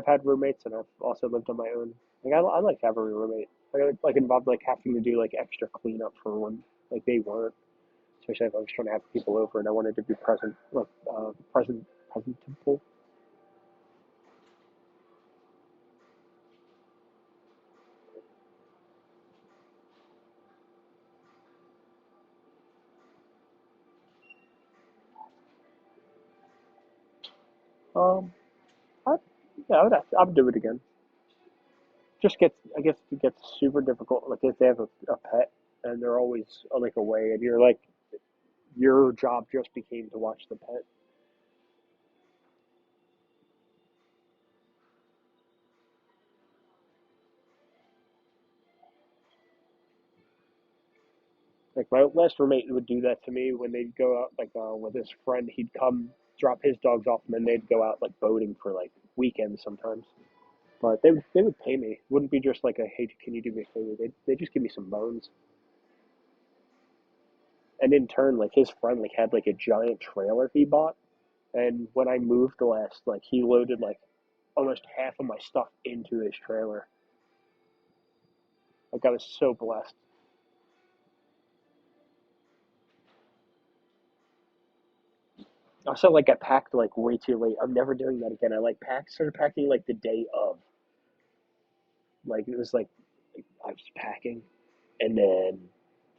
had roommates and I've also lived on my own. I like having a roommate. Involved having to do extra cleanup for when they weren't. Especially if I was trying to have people over and I wanted to be present, presentable. Um, I, Yeah, I would do it again. Just gets, I guess it gets super difficult. Like if they have a pet and they're always like away, and you're like your job just became to watch the pet. Like my last roommate would do that to me when they'd go out like with his friend. He'd come drop his dogs off, and then they'd go out like boating for like weekends sometimes. But they would pay me. It wouldn't be just like a hey, can you do me a favor? They just give me some bones. And in turn, like his friend like had like a giant trailer he bought, and when I moved last, like he loaded like almost half of my stuff into his trailer. Like I was so blessed. Also, like I packed like way too late. I'm never doing that again. I like started packing like the day of. Like it was like I was packing, and then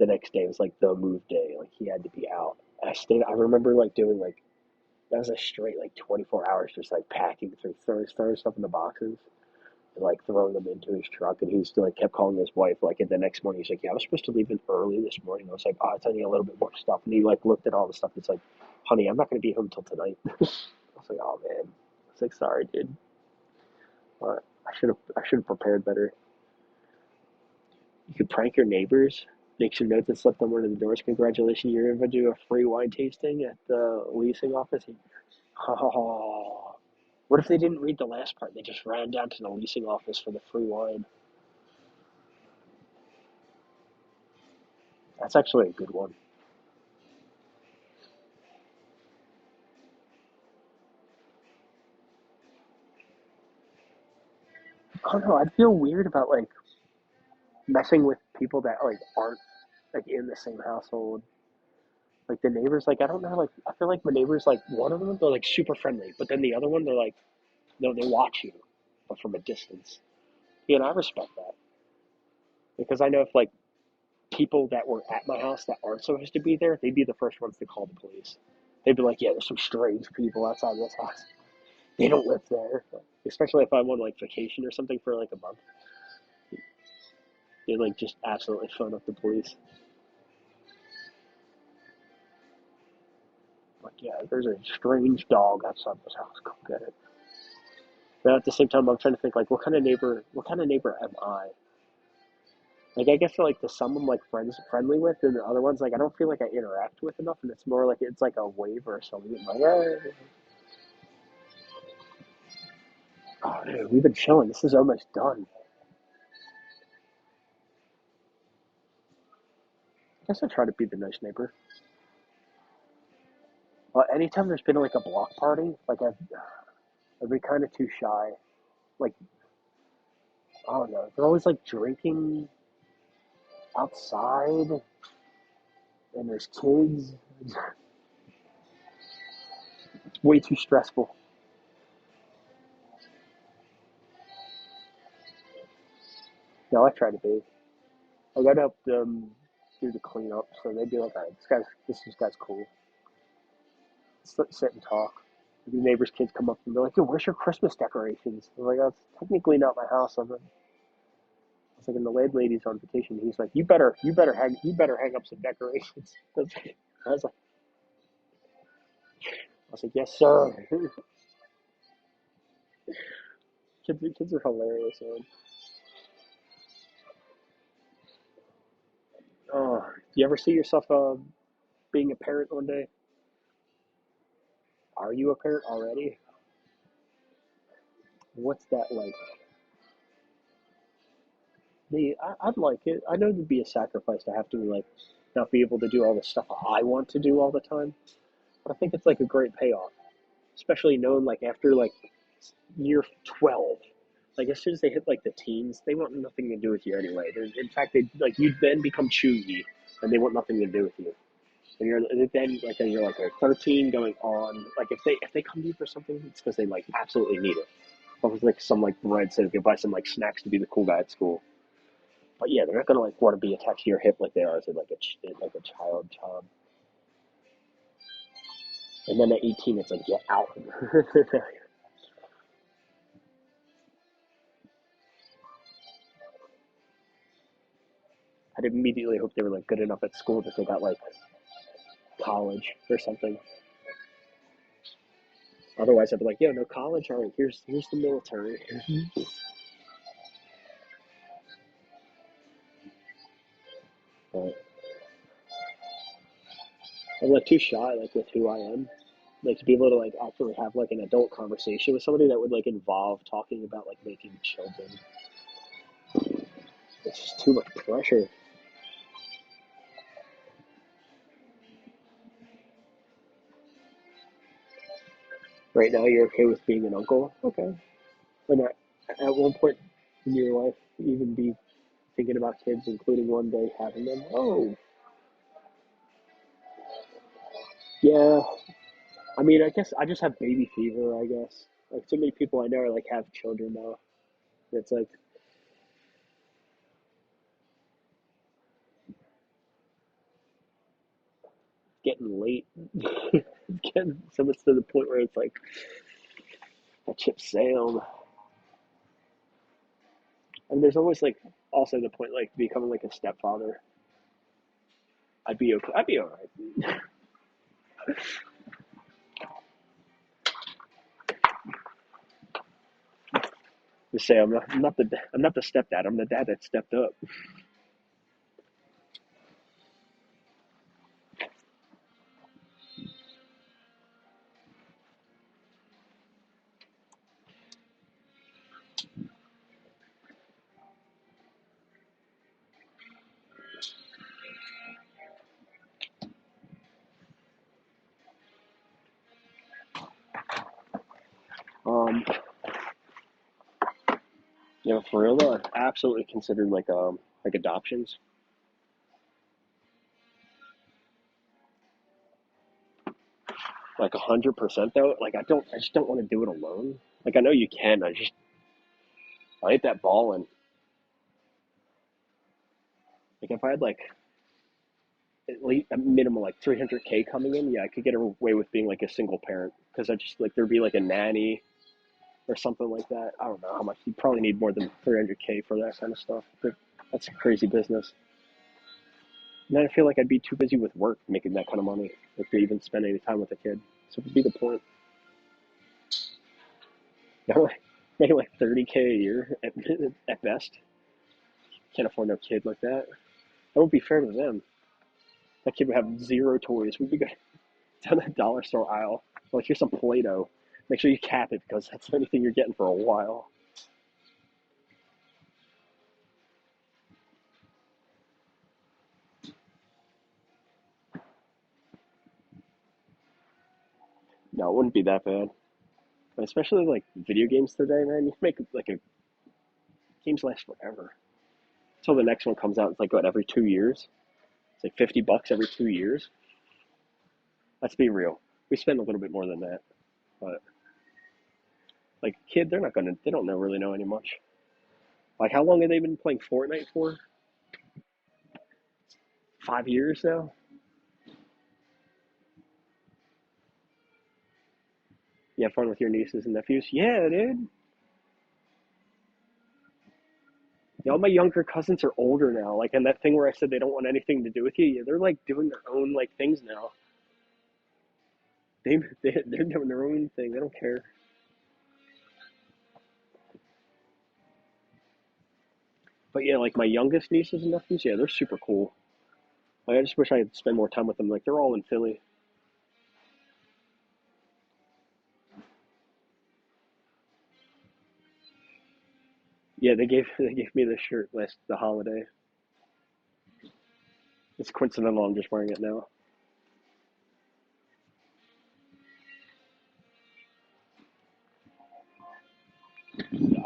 the next day was like the move day. Like he had to be out. And I stayed. I remember like doing like that was a straight like 24 hours just like packing through throwing stuff in the boxes and like throwing them into his truck. And he still like kept calling his wife. Like and the next morning he's like, "Yeah, I was supposed to leave it early this morning." I was like, "Oh, it's only a little bit more stuff." And he like looked at all the stuff. It's like, "Honey, I'm not gonna be home till tonight." I was like, "Oh man." I was like, "Sorry, dude. I should have prepared better." You could prank your neighbors, make some notes and slip them under the doors. Congratulations, you're going to do a free wine tasting at the leasing office. Oh, what if they didn't read the last part? They just ran down to the leasing office for the free wine. That's actually a good one. I don't know. I'd feel weird about like messing with people that like aren't like in the same household. Like the neighbors, like I don't know. Like I feel like my neighbors, like one of them, they're like super friendly, but then the other one, they're like no, they watch you, but from a distance. Yeah, and I respect that because I know if like people that were at my house that aren't supposed to be there, they'd be the first ones to call the police. They'd be like, "Yeah, there's some strange people outside this house. They don't live there." Especially if I'm on like vacation or something for like a month, they like just absolutely phone up the police. Like, yeah, there's a strange dog outside this house. Come get it. But at the same time, I'm trying to think like, what kind of neighbor am I? Like, I guess like the some I'm like friendly with, and the other ones like I don't feel like I interact with enough, and it's more like it's like a wave or something. Like, hey. Oh, dude, we've been chilling. This is almost done. I guess I try to be the nice neighbor. Anytime there's been like a block party, like I've been kind of too shy. Like I don't know, they're always like drinking outside, and there's kids. It's way too stressful. No, I try to be. I got to help them do the cleanup, so they'd be like, "All right, this guy's cool. Let's sit and talk." The neighbors' kids come up and they're like, "Yo, where's your Christmas decorations?" I'm like, "Oh, it's technically not my house." I was like, and the landlady's on vacation. He's like, you better hang up some decorations. I was like, yes, sir. Kids are hilarious, man. Oh, do you ever see yourself being a parent one day? Are you a parent already? What's that like? I'd like it. I know it'd be a sacrifice to have to like not be able to do all the stuff I want to do all the time. But I think it's like a great payoff, especially knowing like after like year 12, like as soon as they hit like the teens, they want nothing to do with you anyway. In fact, they like you then become choosy, and they want nothing to do with you. And you're then like then you're like a 13 going on. Like if they come to you for something, it's because they like absolutely need it. Or it's like some like bread, so they could buy some like snacks to be the cool guy at school. But yeah, they're not gonna like want to be attached to your hip like they are as like a child. And then at 18, it's like get out. I'd immediately hope they were like good enough at school that they got like college or something. Otherwise, I'd be like, yo, no college. All right, here's the military. But I'm like too shy, like with who I am, like to be able to like actually have like an adult conversation with somebody that would like involve talking about like making children. It's just too much pressure. Right now, you're okay with being an uncle, okay? But at one point in your life, even be thinking about kids, including one day having them. Oh, yeah. I mean, I guess I just have baby fever. I guess like so many people I know are like have children now. It's like getting late. It's getting so much to the point where it's like that ship sailed. And there's always like also the point like becoming like a stepfather. I'd be okay. I'd be all right. Just say I'm not the stepdad. I'm the dad that stepped up. Um, for real though, I've absolutely considered like adoptions. Like 100% though. Like I just don't want to do it alone. Like I know you can. I hit that ball and like if I had like at least a minimum like 300K coming in, yeah, I could get away with being like a single parent because I just like there'd be like a nanny or something like that. I don't know how much you probably need more than 300K for that kind of stuff. But that's a crazy business. And then I feel like I'd be too busy with work making that kind of money, like to even spend any time with a kid. So what would be the point? You know, like, making like 30K a year at best. Can't afford no kid like that. That won't be fair to them. That kid would have zero toys. We'd be going down the dollar store aisle. Like, here's some Play-Doh. Make sure you cap it because that's the only thing you're getting for a while. No, it wouldn't be that bad. Especially like video games today, man. You can make like a games last forever until the next one comes out. It's like what every 2 years. It's like $50 every 2 years. Let's be real. We spend a little bit more than that, but like kid, they're not gonna. They don't know really know any much. Like how long have they been playing Fortnite for? 5 years now. You have fun with your nieces and nephews? Yeah, dude. All my younger cousins are older now. Like, and that thing where I said they don't want anything to do with you, yeah, they're like doing their own like things now. They're doing their own thing. They don't care. But yeah, like my youngest nieces and nephews, yeah, they're super cool. Like, I just wish I could spend more time with them. Like, they're all in Philly. Yeah, they gave me this shirt last the holiday. It's coincidental. I'm just wearing it now.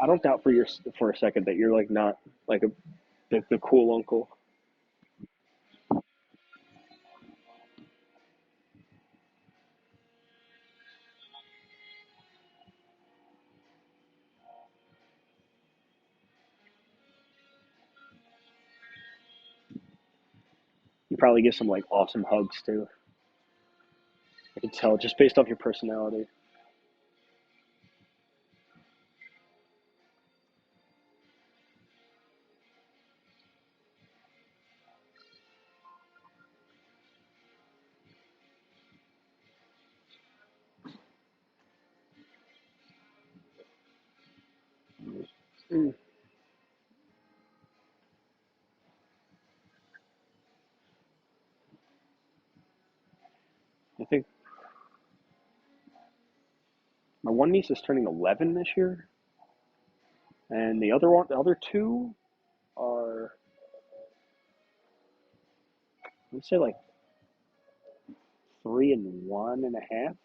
I don't doubt for a second that you're like not like the cool uncle. You probably give some like awesome hugs too. I can tell just based off your personality. My one niece is turning 11 this year, and the other two are, let's say, like 3 and 1.5,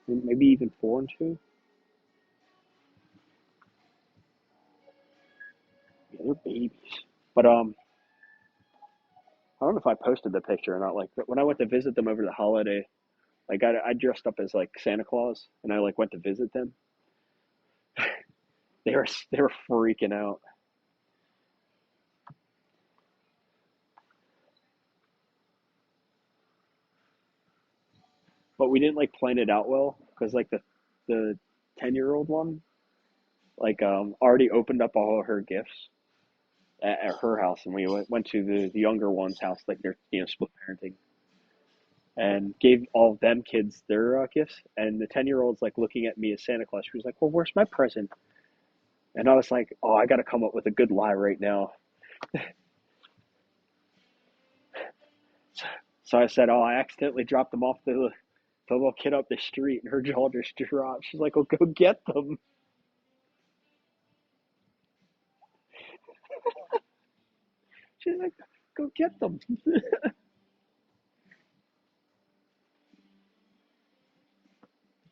maybe even 4 and 2. Yeah, they're babies. But I don't know if I posted the picture or not. Like when I went to visit them over the holiday, like I dressed up as like Santa Claus, and I like went to visit them. They were freaking out. But we didn't like plan it out well because like the 10-year-old one like already opened up all of her gifts at her house, and we went to the younger one's house, like they're split parenting, and gave all of them kids their gifts. And the 10-year-old's like looking at me as Santa Claus. She was like, "Well, where's my present?" And I was like, "Oh, I got to come up with a good lie right now." So I said, "Oh, I accidentally dropped them off the little kid up the street," and her jaw just dropped. She's like, "Oh, go get them." She's like, "Go get them."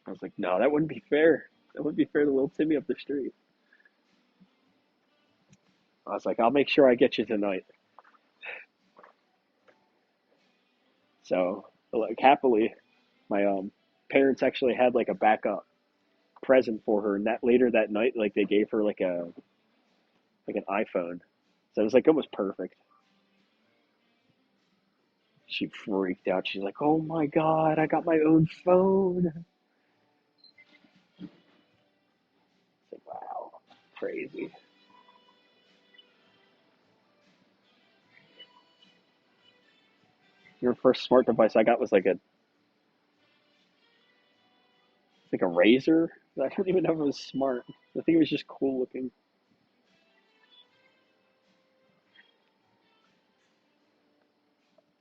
I was like, "No, that wouldn't be fair. That wouldn't be fair to little Timmy up the street." I was like, "I'll make sure I get you tonight." So, like, happily, my parents actually had like a backup present for her, and that later that night, like they gave her like an iPhone. So it was like almost perfect. She freaked out. She's like, "Oh my God, I got my own phone." It's like, wow, crazy. Your first smart device I got was like a razor. I don't even know if it was smart. I think it was just cool looking.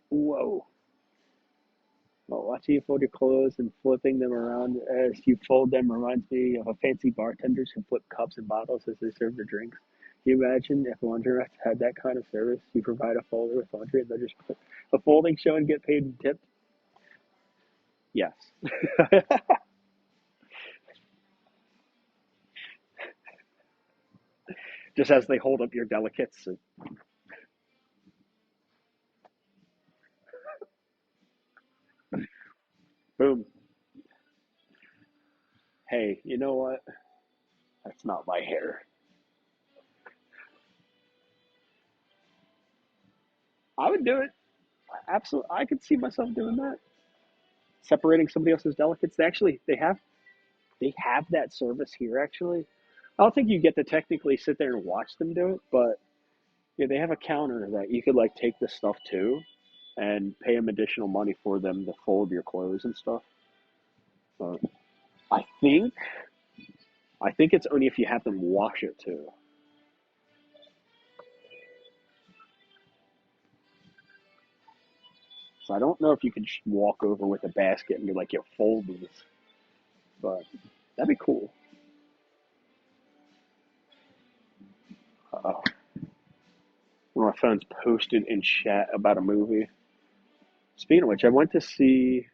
Whoa. Well, watching you fold your clothes and flipping them around as you fold them reminds me of a fancy bartenders who flip cups and bottles as they serve their drinks. Can you imagine if laundromats had that kind of service? You provide a folder with laundry and they'll just put a folding show and get paid and tipped? Yes. Just as they hold up your delicates. And boom. Hey, you know what? That's not my hair. I would do it. Absolutely. I could see myself doing that. Separating somebody else's delicates. They have that service here actually. I don't think you get to technically sit there and watch them do it, but yeah, they have a counter that you could like take the stuff to and pay them additional money for them to fold your clothes and stuff. But I think I think it's only if you have them wash it too. So I don't know if you could just walk over with a basket and be like, "Yo, fold these," but that'd be cool. Uh, One of my friends posted in chat about a movie. Speaking of which, I went to see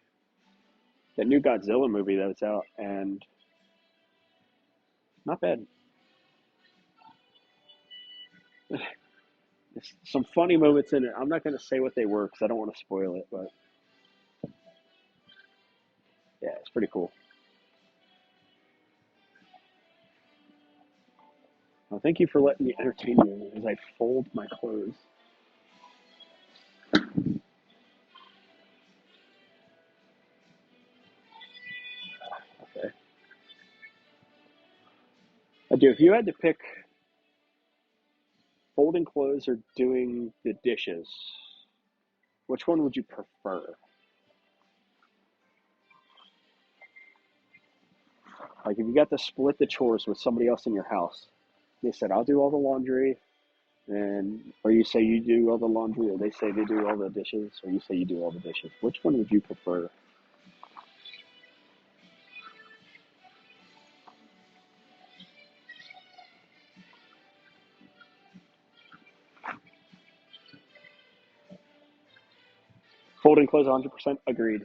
the new Godzilla movie that's out, and not bad. There's some funny moments in it. I'm not going to say what they were because I don't want to spoil it, but yeah, it's pretty cool. Well, thank you for letting me entertain you as I fold my clothes. Okay. I do. If you had to pick folding clothes or doing the dishes, which one would you prefer? Like, if you got to split the chores with somebody else in your house, they said, "I'll do all the laundry," and or you say you do all the laundry, or they say they do all the dishes, or you say you do all the dishes. Which one would you prefer? Folding clothes, 100% agreed.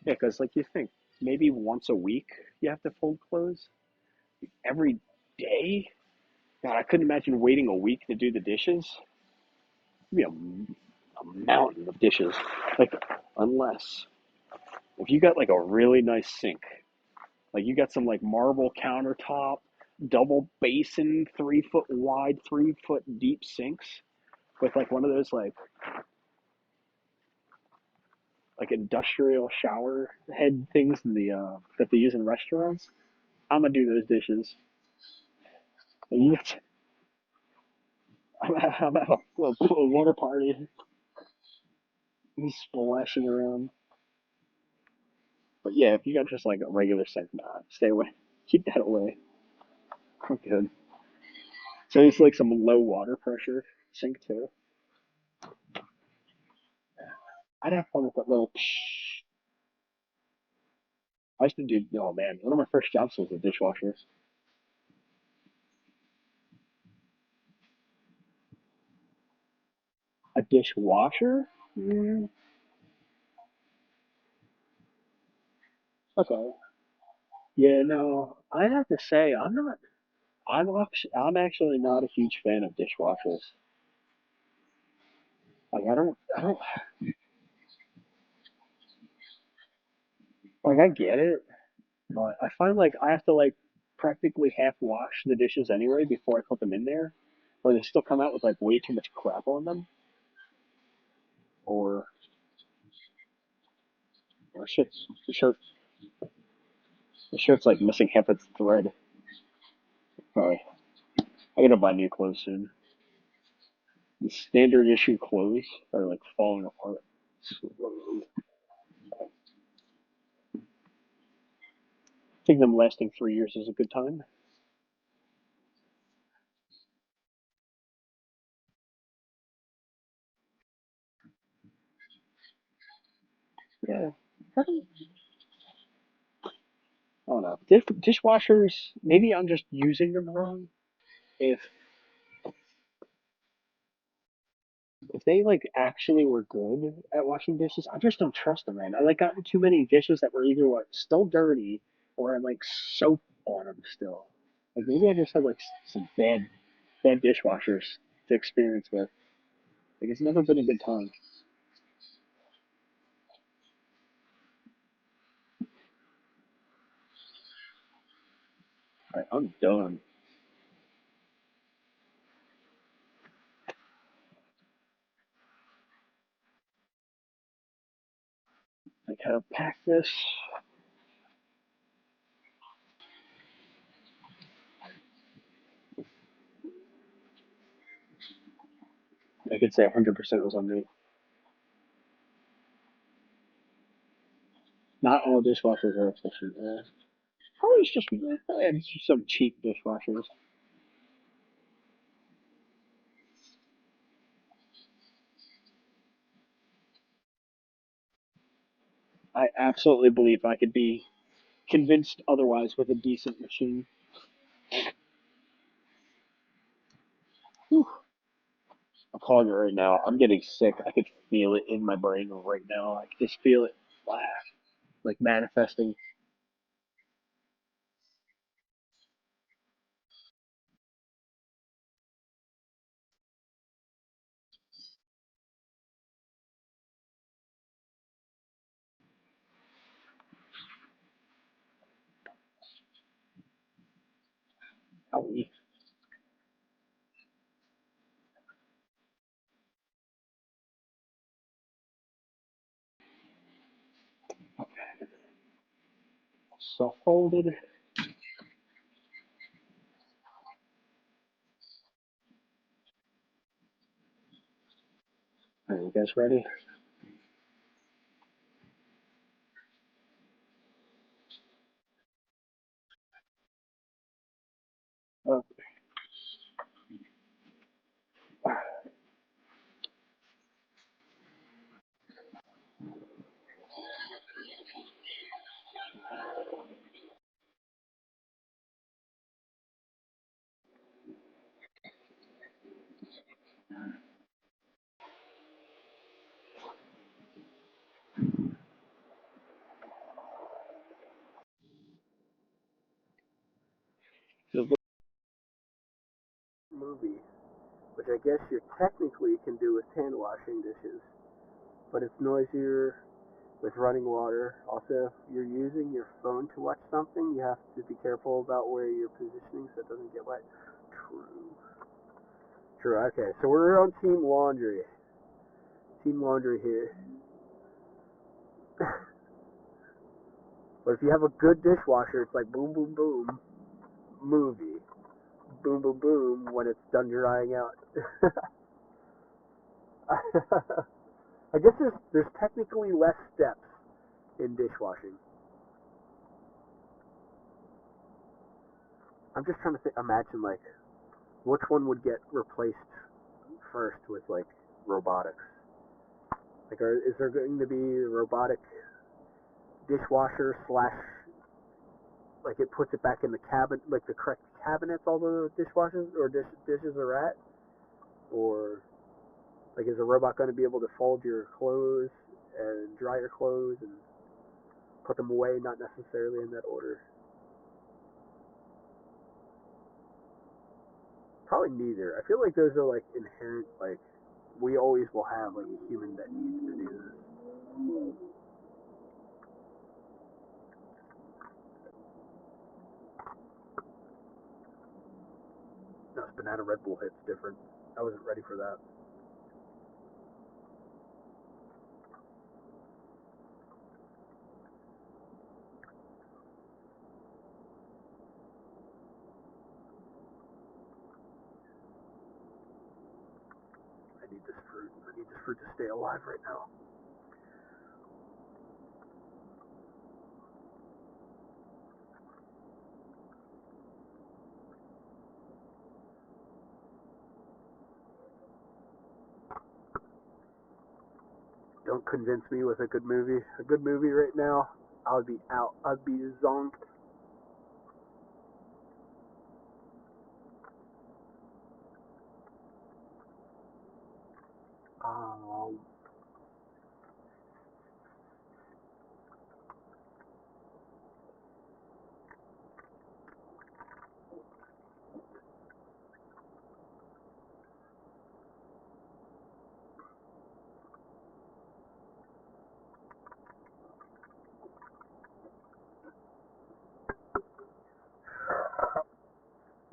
Yeah, because like you think maybe once a week you have to fold clothes every day. God, I couldn't imagine waiting a week to do the dishes. It'd be a mountain of dishes. Like unless if you got like a really nice sink, like you got some like marble countertop, double basin, 3 foot wide, 3 foot deep sinks with like one of those like industrial shower head things that they use in restaurants. I'm gonna do those dishes. And I'm at a water party, he's splashing around. But yeah, if you got just like a regular sink, nah, stay away. Keep that away. I'm good. So it's like some low water pressure sink too. I'd have fun with that little. Psh. I used to do. Oh man, one of my first jobs was a dishwasher. A dishwasher? Mm, okay. Yeah, no, I have to say I'm not. I'm actually not a huge fan of dishwashers. Like I don't like I get it, but I find like I have to like practically half wash the dishes anyway before I put them in there, or they still come out with like way too much crap on them, or or shit, the shirt the shirt's like missing half its thread. Sorry, I gotta buy new clothes soon. The standard issue clothes are like falling apart. I think them lasting 3 years is a good time. Yeah, I don't know. Dishwashers, maybe I'm just using them wrong. If if they like actually were good at washing dishes, I just don't trust them, man. I like gotten too many dishes that were either like still dirty or had like soap on them still. Like maybe I just had like some bad dishwashers to experience with. Like it's never been a good time. All right, I'm done. Like how to pack this. I could say 100% was on me. Not all dishwashers are efficient. Probably it's just some cheap dishwashers. I absolutely believe I could be convinced otherwise with a decent machine. Whew. I'm calling it right now. I'm getting sick. I could feel it in my brain right now. I can just feel it, like manifesting. Owie. So folded. Are you guys ready? Uh, I guess you technically can do with hand washing dishes, but it's noisier with running water. Also, if you're using your phone to watch something, you have to be careful about where you're positioning so it doesn't get wet. True. Okay, so we're on Team Laundry. Team Laundry here. But if you have a good dishwasher, it's like boom, boom, boom, movie. Boom, boom, boom when it's done drying out. I guess there's technically less steps in dishwashing. I'm just trying to imagine like which one would get replaced first with like robotics. Like, is there going to be a robotic dishwasher slash like it puts it back in the cabinet, like the correct cabinets all the dishwashers or dishes are at, or like is a robot going to be able to fold your clothes and dry your clothes and put them away, not necessarily in that order? Probably neither. I feel like those are like inherent, like we always will have like a human that needs to do this. No, this banana Red Bull hit's different. I wasn't ready for that. I need this fruit. I need this fruit to stay alive right now. Don't convince me with a good movie. A good movie right now, I would be out. I'd be zonked. Um,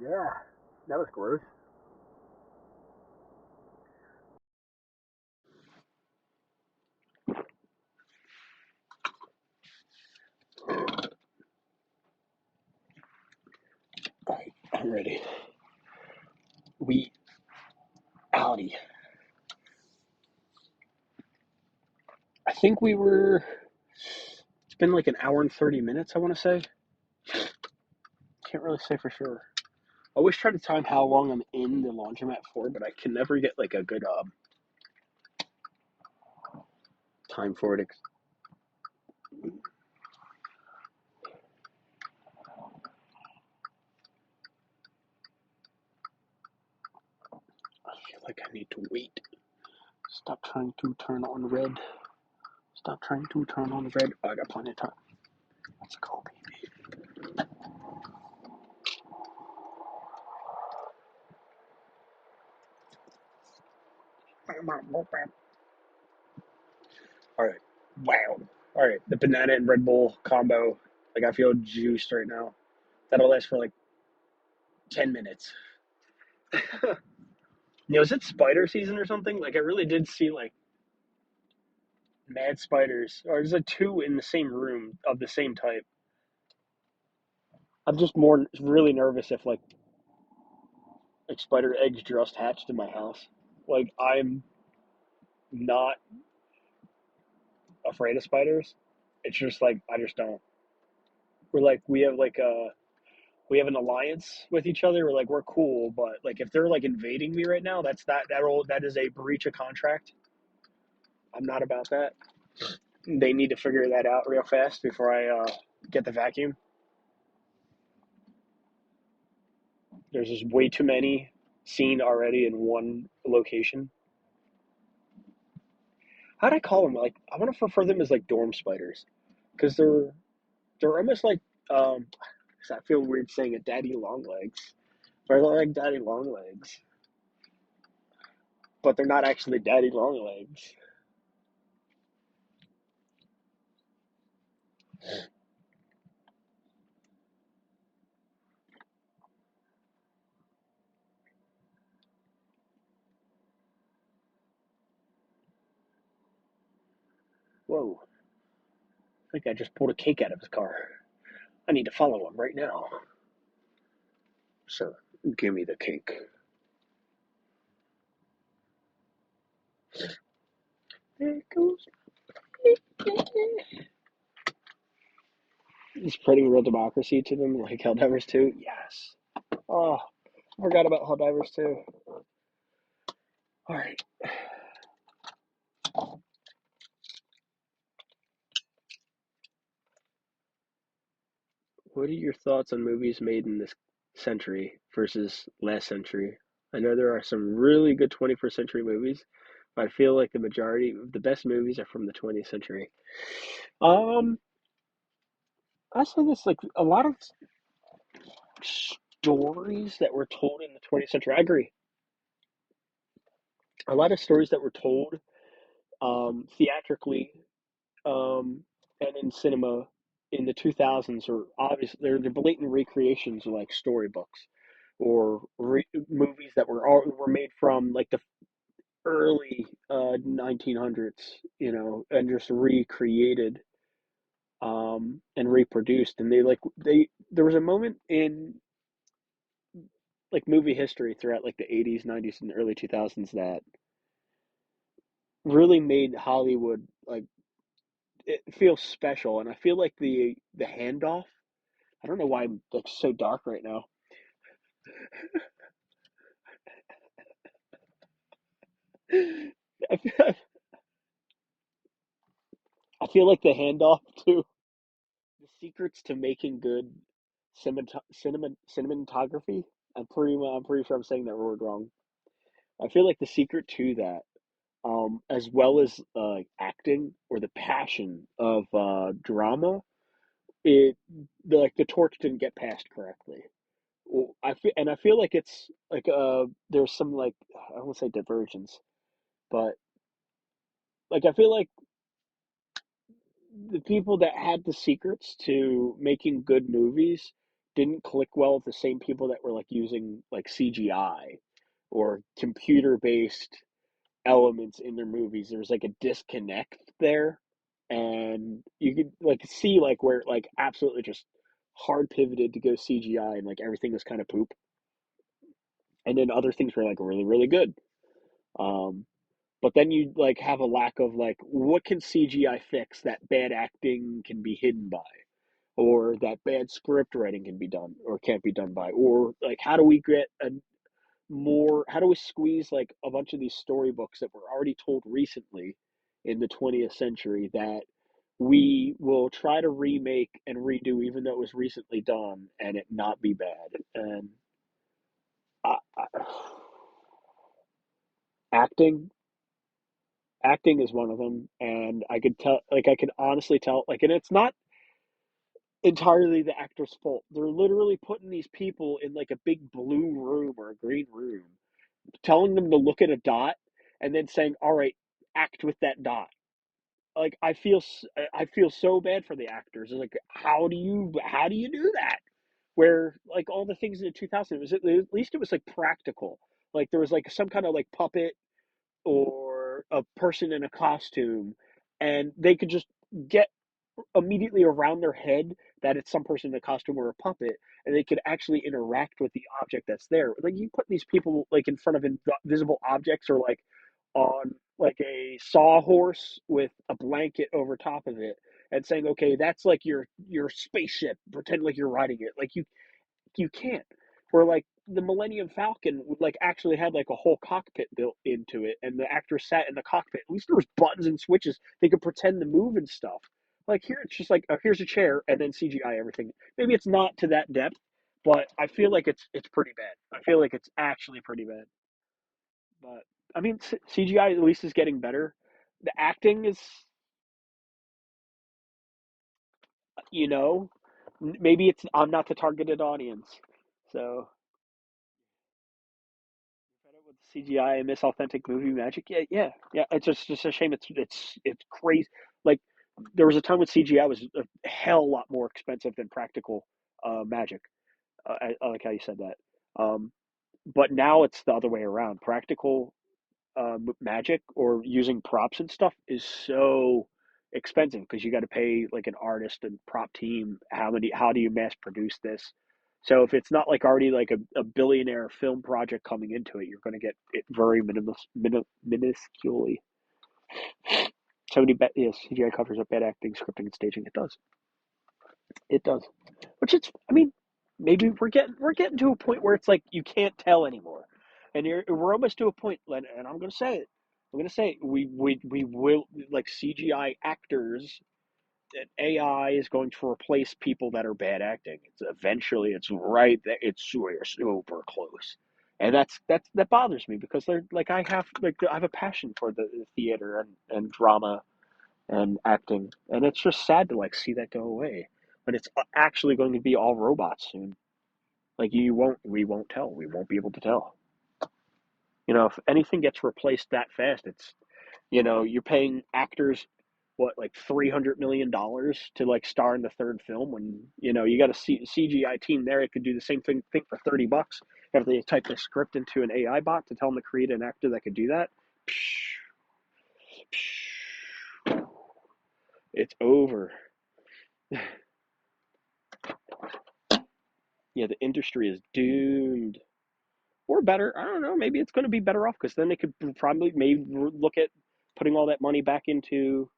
yeah, that was gross. Alright, I'm ready. We outie. I think it's been like an hour and 30 minutes, I want to say. Can't really say for sure. I always try to time how long I'm in the laundromat for, but I can never get like a good time for it. I feel like I need to wait. Stop trying to turn on red. Stop trying to turn on red. Oh, I got plenty of time. Let's go, baby. All right. Wow. All right. The banana and Red Bull combo. Like, I feel juiced right now. That'll last for like 10 minutes. Is it spider season or something? Like, I really did see like mad spiders. Or there's like two in the same room of the same type. I'm just more really nervous if like spider eggs just hatched in my house. Like, I'm not afraid of spiders. It's just like I just don't. We're like we have an alliance with each other. We're cool, but like if they're like invading me right now, that is a breach of contract. I'm not about that. They need to figure that out real fast before I get the vacuum. There's just way too many seen already in one location. How'd I call them? Like I want to refer them as like dorm spiders, because they're almost like um. I feel weird saying it, daddy long legs. They're like daddy long legs. but they're not actually daddy long legs. Whoa! I think I just pulled a cake out of his car. I need to follow him right now. So give me the cake. There goes. Is spreading real democracy to them like Helldivers 2? Yes. Oh, I forgot about Helldivers 2. All right. What are your thoughts on movies made in this century versus last century? I know there are some really good 21st century movies, but I feel like the majority of the best movies are from the 20th century. Um, I say this like a lot of stories that were told in the 20th century. I agree. A lot of stories that were told theatrically and in cinema in the 2000s are obviously they're blatant recreations of like storybooks or movies that were made from like the early 1900s, you know, and just recreated and reproduced. And they there was a moment in like movie history throughout like the 80s, 90s, and early 2000s that really made Hollywood like it feels special. And I feel like the handoff. I don't know why I'm like so dark right now. I feel, I feel like the handoff to the secrets to making good cinematography. I'm pretty sure I'm saying that word wrong. I feel like the secret to that, as well as acting or the passion of drama, it like the torch didn't get passed correctly. Well, I feel like it's like there's some like I don't want to say divergence, but like I feel like the people that had the secrets to making good movies didn't click well with the same people that were like using like CGI or computer based elements in their movies. There was like a disconnect there, and you could like see like where it, like absolutely just hard pivoted to go CGI and like everything was kind of poop, and then other things were like really good. Um, but then you like have a lack of like what can CGI fix that bad acting can be hidden by, or that bad script writing can be done or can't be done by, or like how do we get a more how do we squeeze like a bunch of these storybooks that were already told recently in the 20th century that we will try to remake and redo even though it was recently done and it not be bad. And I, acting acting is one of them, and I could tell like I could honestly tell like, and it's not entirely the actor's fault. They're literally putting these people in like a big blue room or a green room, telling them to look at a dot and then saying, "All right, act with that dot." Like I feel so bad for the actors. It's like how do you do that? Where like all the things in the 2000s, at least it was like practical. Like there was like some kind of like puppet or a person in a costume, and they could just get immediately around their head that it's some person in a costume or a puppet, and they could actually interact with the object that's there. Like you put these people like in front of invisible objects or like on like a sawhorse with a blanket over top of it and saying, okay, that's like your spaceship. Pretend like you're riding it. Like you can't. Where like the Millennium Falcon would like actually had like a whole cockpit built into it, and the actors sat in the cockpit. At least there was buttons and switches. They could pretend to move and stuff. Like here, it's just like here's a chair and then CGI everything. Maybe it's not to that depth, but I feel like it's pretty bad. I feel like it's actually pretty bad. But I mean, CGI at least is getting better. The acting is, you know, maybe it's I'm not the targeted audience, so CGI and miss authentic movie magic. Yeah, yeah, yeah. It's just a shame. It's crazy. Like there was a time when CGI was a hell lot more expensive than practical magic. I like how you said that. But now it's the other way around. Practical magic or using props and stuff is so expensive because you got to pay like an artist and prop team. How do you mass produce this? So if it's not like already like a billionaire film project coming into it, you're going to get it very minusculely. Yes, CGI covers up bad acting, scripting, and staging. It does. It does. Which it's. I mean, maybe we're getting to a point where it's like you can't tell anymore, and we're almost to a point. And I'm going to say it. I'm going to say it, we will like CGI actors. And AI is going to replace people that are bad acting. It's eventually it's right that it's we're super close, and that bothers me because they're like I have a passion for the theater and drama and acting, and it's just sad to like see that go away. But it's actually going to be all robots soon. Like we won't tell. We won't be able to tell. If anything gets replaced that fast, you're paying actors what like $300 million to like star in the third film when you got a CGI team there. It could do the same thing for $30. If they type the script into an AI bot to tell them to create an actor that could do that, it's over. Yeah, the industry is doomed. Or better, I don't know. Maybe it's going to be better off because then they could probably maybe look at putting all that money back into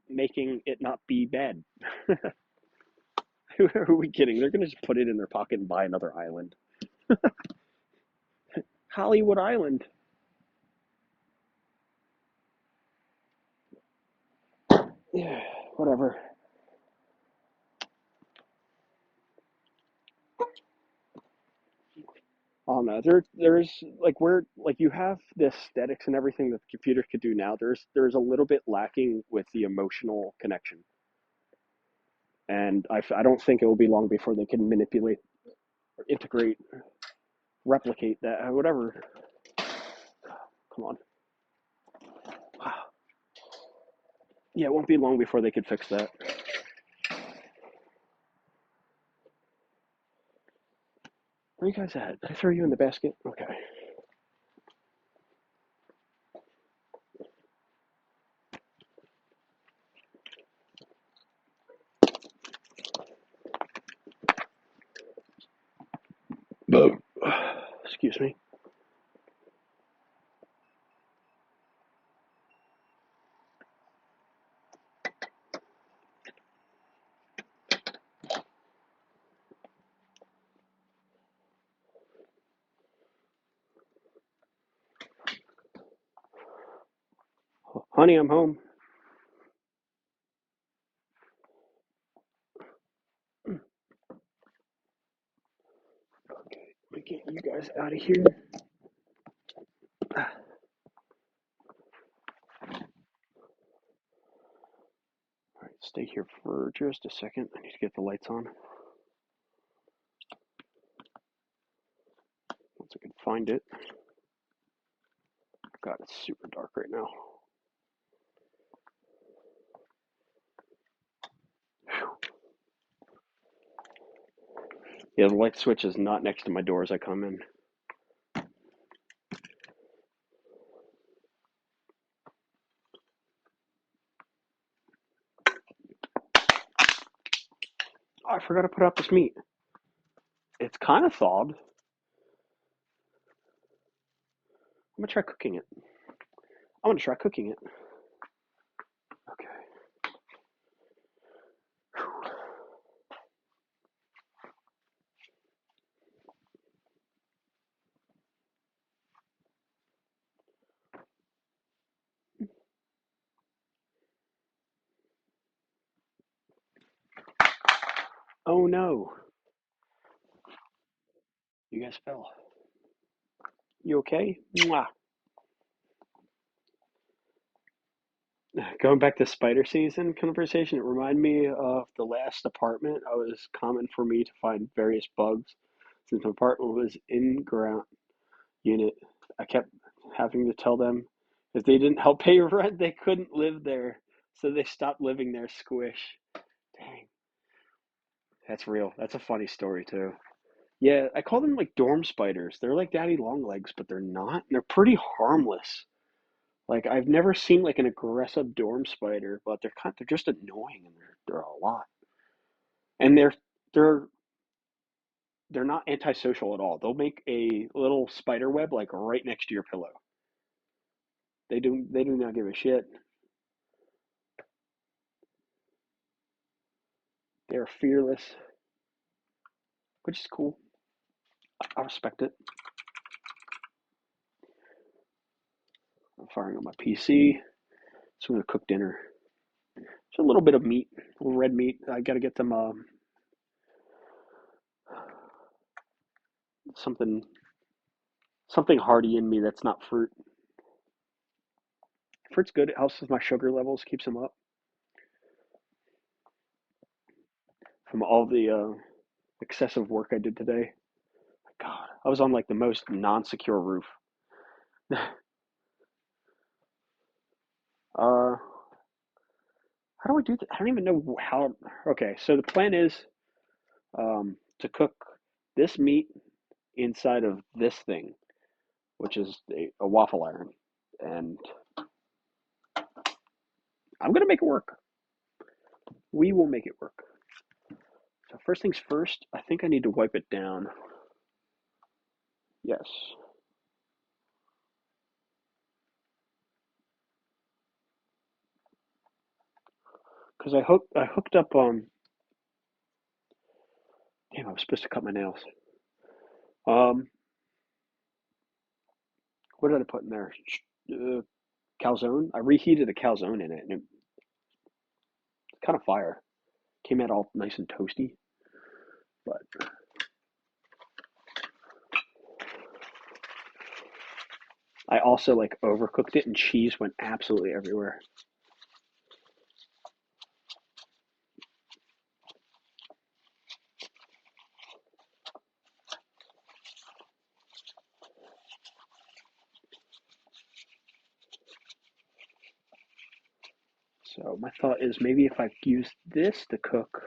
making it not be bad. Who are we kidding? They're going to just put it in their pocket and buy another island. Hollywood Island. Yeah, whatever. Oh no, there's like where like you have the aesthetics and everything that the computer could do now. There's a little bit lacking with the emotional connection, and I don't think it will be long before they can manipulate or integrate, replicate that, whatever. Come on. Yeah, it won't be long before they could fix that. Where you guys at? Did I throw you in the basket? Okay. Excuse me. Honey, I'm home. Okay, let me get you guys out of here. All right, stay here for just a second. I need to get the lights on. Once I can find it. God, it's super dark right now. Yeah, the light switch is not next to my door as I come in. Oh, I forgot to put out this meat. It's kind of thawed. I'm gonna try cooking it. I'm gonna try cooking it. Okay. Oh no, you guys fell. You okay? Mwah. Going back to spider season conversation, it reminded me of the last apartment. It was common for me to find various bugs since my apartment was in ground unit. I kept having to tell them if they didn't help pay rent, they couldn't live there. So they stopped living there. Squish. Dang, that's real. That's a funny story too. Yeah, I call them like dorm spiders. They're like daddy long legs, but they're not. They're pretty harmless. Like I've never seen like an aggressive dorm spider, but they're just annoying and they're a lot. And they're they're not antisocial at all. They'll make a little spider web like right next to your pillow. They do not give a shit. They're fearless, which is cool. I respect it. I'm firing on my PC. So I'm gonna cook dinner. Just a little bit of meat, a little red meat. I gotta get some something something hearty in me that's not fruit. Fruit's good. It helps with my sugar levels, keeps them up from all the excessive work I did today. God, I was on like the most non-secure roof. How do I do that? I don't even know how. Okay, so the plan is to cook this meat inside of this thing, which is a waffle iron, and I'm gonna make it work. We will make it work. So first things first, I think I need to wipe it down. Yes, because I hooked up. Damn, I was supposed to cut my nails. Um, what did I put in there? Calzone. I reheated a calzone in it, and it's kind of fire. Came out all nice and toasty, but I also like overcooked it, and cheese went absolutely everywhere. So my thought is maybe if I use this to cook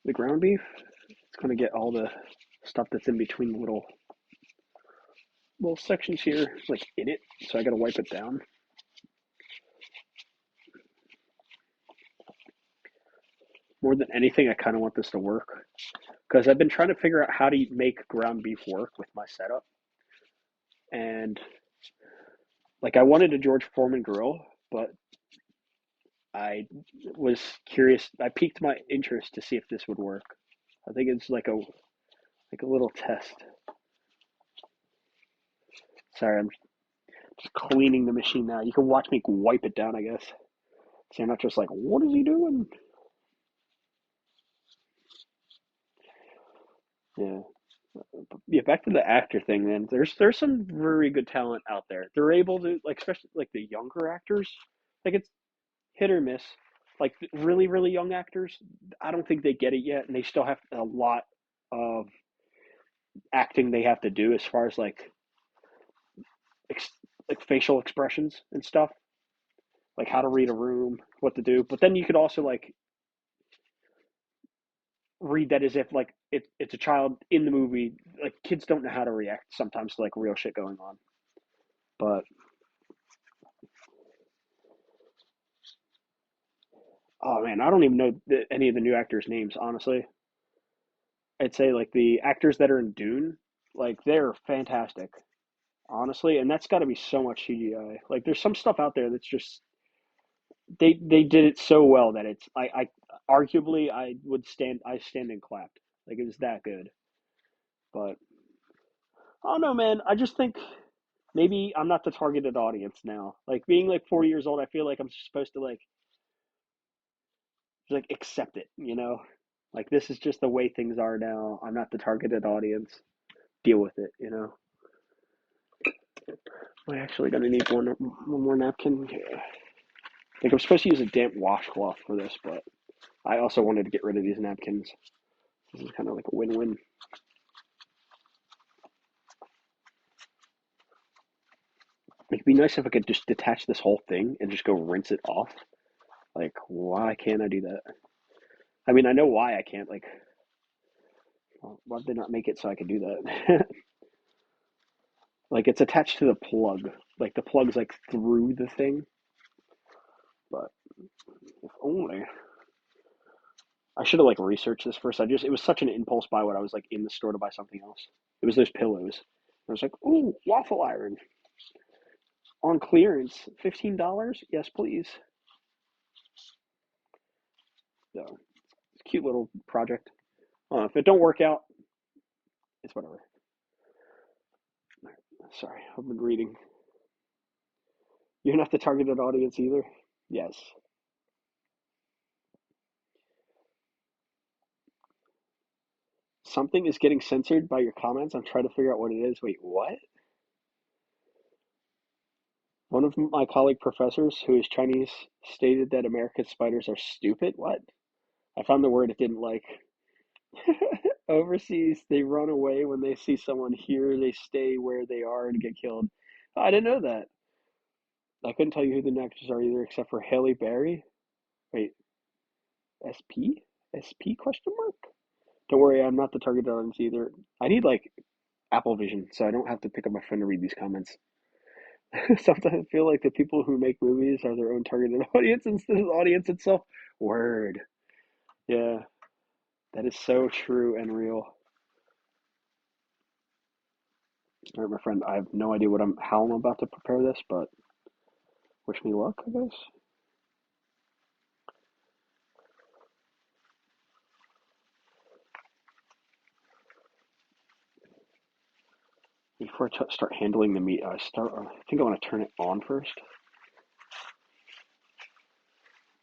the ground beef, it's gonna get all the stuff that's in between the little sections here, like in it. So I gotta wipe it down. More than anything, I kind of want this to work because I've been trying to figure out how to make ground beef work with my setup, and like I wanted a George Foreman grill, but I was curious. I piqued my interest to see if this would work. I think it's like a little test. Sorry, I'm just cleaning the machine now. You can watch me wipe it down, I guess. So you're not just like, what is he doing? Yeah. Yeah, back to the actor thing, man. There's some very good talent out there. They're able to like, especially like the younger actors. Like it's hit or miss. Like really, really young actors, I don't think they get it yet, and they still have a lot of acting they have to do as far as ex- like facial expressions and stuff, like how to read a room, what to do. But then you could also like read that as if like it's a child in the movie. Like kids don't know how to react sometimes to like real shit going on. But oh man, I don't even know any of the new actors' names. Honestly, I'd say like the actors that are in Dune, like they're fantastic. Honestly, and that's got to be so much CGI. Like there's some stuff out there that's just they did it so well that it's I arguably I stand and clapped. Like it was that good. But I don't know, man. I just think maybe I'm not the targeted audience now. Like being like 40 years old, I feel like I'm supposed to like accept it, you know? Like this is just the way things are now. I'm not the targeted audience. Deal with it, you know? Am I actually gonna need one more napkin? Yeah. Like I'm supposed to use a damp washcloth for this, but I also wanted to get rid of these napkins. This is kind of like a win-win. It'd be nice if I could just detach this whole thing and just go rinse it off. Like, why can't I do that? I mean, I know why I can't. Like, why did they not make it so I could do that? Like, it's attached to the plug. Like, the plug's like through the thing. But if only. I should have like researched this first. It was such an impulse buy when I was like in the store to buy something else. It was those pillows. I was like, ooh, waffle iron on clearance, $15. Yes, please. So it's a cute little project. If it don't work out, it's whatever. Sorry, I've been reading. You're not the targeted audience either. Yes. Something is getting censored by your comments. I'm trying to figure out what it is. Wait, what? One of my colleague professors, who is Chinese, stated that American spiders are stupid. What? I found the word it didn't like. Overseas, they run away when they see someone. Here, they stay where they are and get killed. I didn't know that. I couldn't tell you who the actors are either, except for Haley Berry. Wait, SP? SP question mark? Don't worry, I'm not the target audience either. I need like Apple Vision, so I don't have to pick up my phone to read these comments. Sometimes I feel like the people who make movies are their own targeted audience instead of the audience itself. Word. Yeah, that is so true and real. All right, my friend, I have no idea how I'm about to prepare this, but wish me luck, I guess. Before I start handling the meat, I think I want to turn it on first.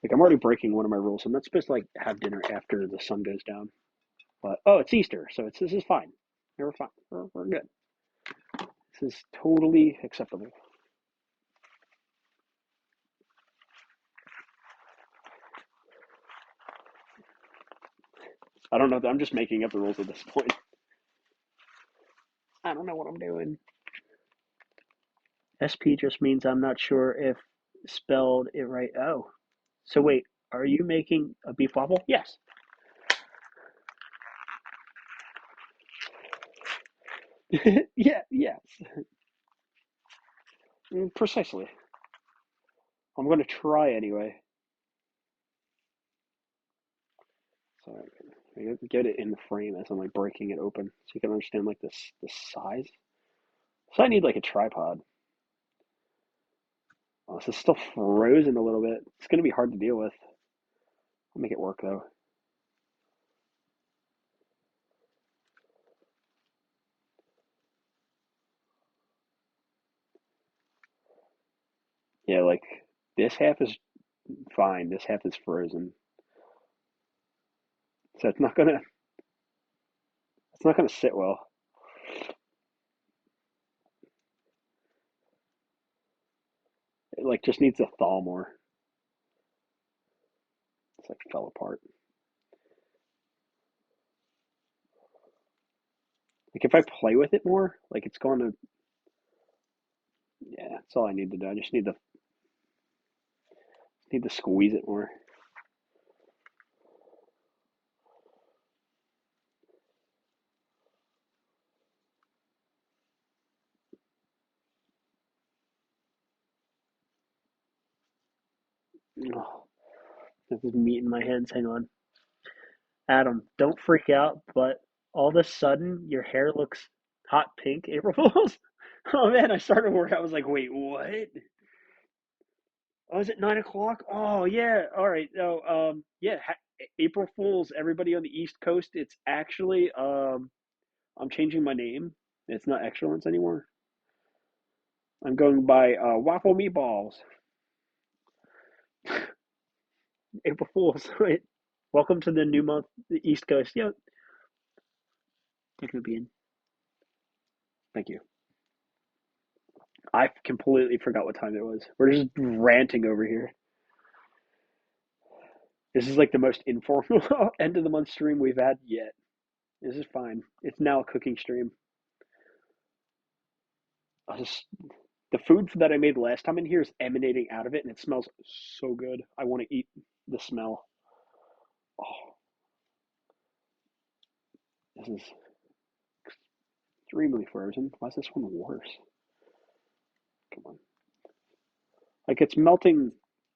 Like I'm already breaking one of my rules. I'm not supposed to like have dinner after the sun goes down. But oh, it's Easter, so this is fine. We're fine. We're good. This is totally acceptable. I don't know. I'm just making up the rules at this point. I don't know what I'm doing. SP just means I'm not sure if spelled it right. Oh, so wait, are you making a beef waffle? Yes. Yeah, yes. Precisely. I'm going to try anyway. So I get it in the frame as I'm like breaking it open so you can understand like the size. So I need like a tripod. Oh, this is still frozen a little bit. It's going to be hard to deal with. I'll make it work though. Yeah, like this half is fine. This half is frozen. So it's not gonna sit well. It like just needs to thaw more. It's like fell apart. Like if I play with it more, like it's going to yeah, that's all I need to do. I just need to squeeze it more. Oh, this is meat in my hands. Hang on. Adam, don't freak out, but all of a sudden your hair looks hot pink, April Fools. Oh man, I started work. I was like, wait, what? Oh, is it 9 o'clock? Oh yeah. All right. No, yeah. April Fools, everybody on the East Coast. It's actually I'm changing my name. It's not Excellence anymore. I'm going by Waffle Meatballs. April Fools. Wait. Welcome to the new month, the East Coast. Yeah, thank you, Bean. Thank you. I completely forgot what time it was. We're just ranting over here. This is like the most informal end of the month stream we've had yet. This is fine. It's now a cooking stream. I just, the food that I made last time in here is emanating out of it, and it smells so good. I want to eat the smell. Oh, this is extremely frozen. Why is this one worse? Come on. Like it's melting.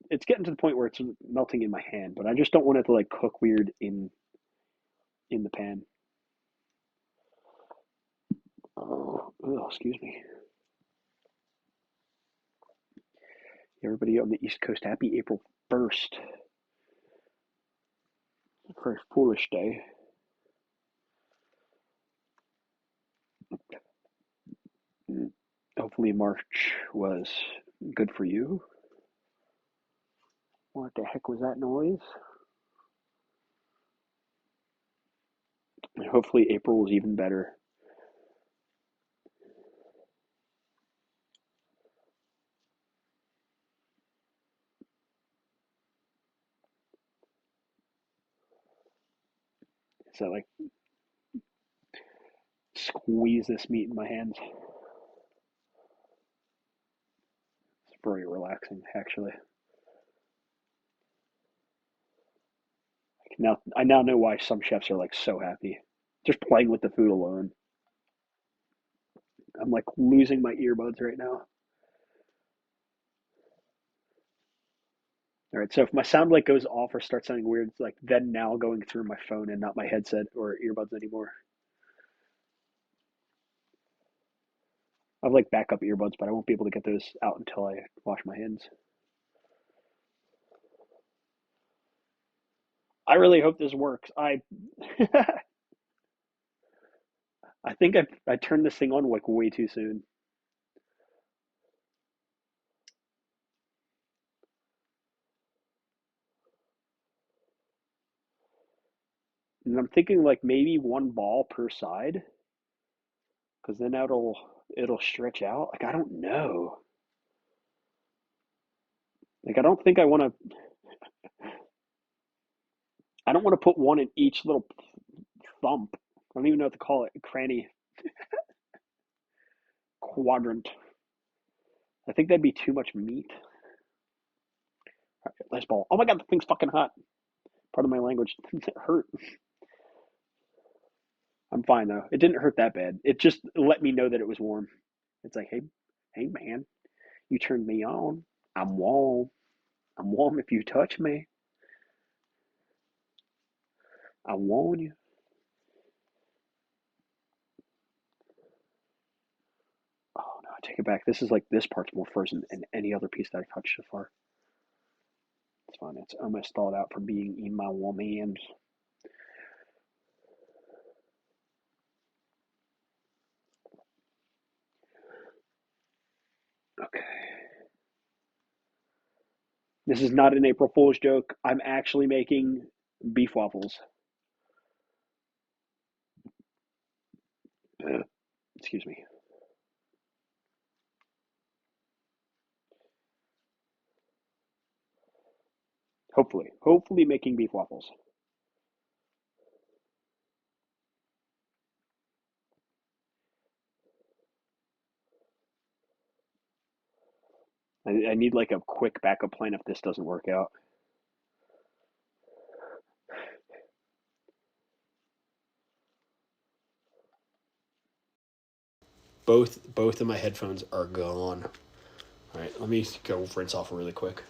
It's getting to the point where it's melting in my hand, but I just don't want it to like cook weird in the pan. Oh, excuse me. Everybody on the East Coast, happy April 1st. Very foolish day. Hopefully March was good for you. What the heck was that noise? And hopefully April was even better. So like squeeze this meat in my hands. It's very relaxing, actually. Now I now know why some chefs are like so happy. Just playing with the food alone. I'm like losing my earbuds right now. All right, so if my sound like goes off or starts sounding weird, it's like then now going through my phone and not my headset or earbuds anymore. I have like backup earbuds, but I won't be able to get those out until I wash my hands. I really hope this works. I think I turned this thing on like way too soon. And I'm thinking like maybe one ball per side, because then it'll stretch out. Like I don't know. Like I don't think I want to. I don't want to put one in each little thump. I don't even know what to call it. Cranny quadrant. I think that'd be too much meat. All right, last ball. Oh my god, the thing's fucking hot. Pardon my language. It hurt. I'm fine though. It didn't hurt that bad. It just let me know that it was warm. It's like, hey man, you turned me on. I'm warm. I'm warm if you touch me. I warn you. Oh no, I take it back. This is like this part's more frozen than any other piece that I've touched so far. It's fine. It's almost thawed out from being in my warm hands. Okay. This is not an April Fool's joke. I'm actually making beef waffles. Excuse me. Hopefully making beef waffles. I need like a quick backup plan if this doesn't work out. Both of my headphones are gone. All right, let me go rinse off really quick.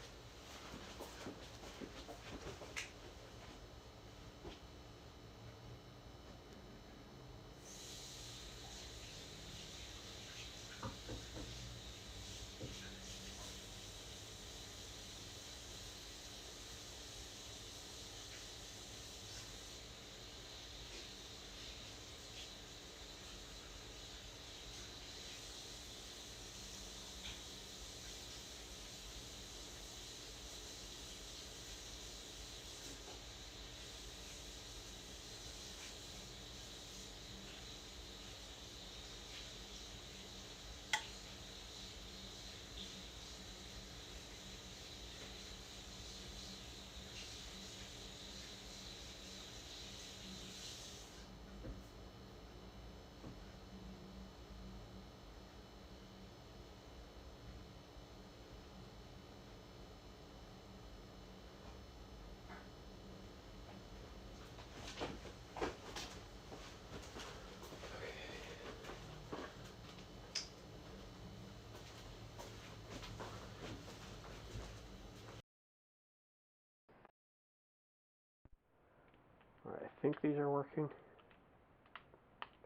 think these are working?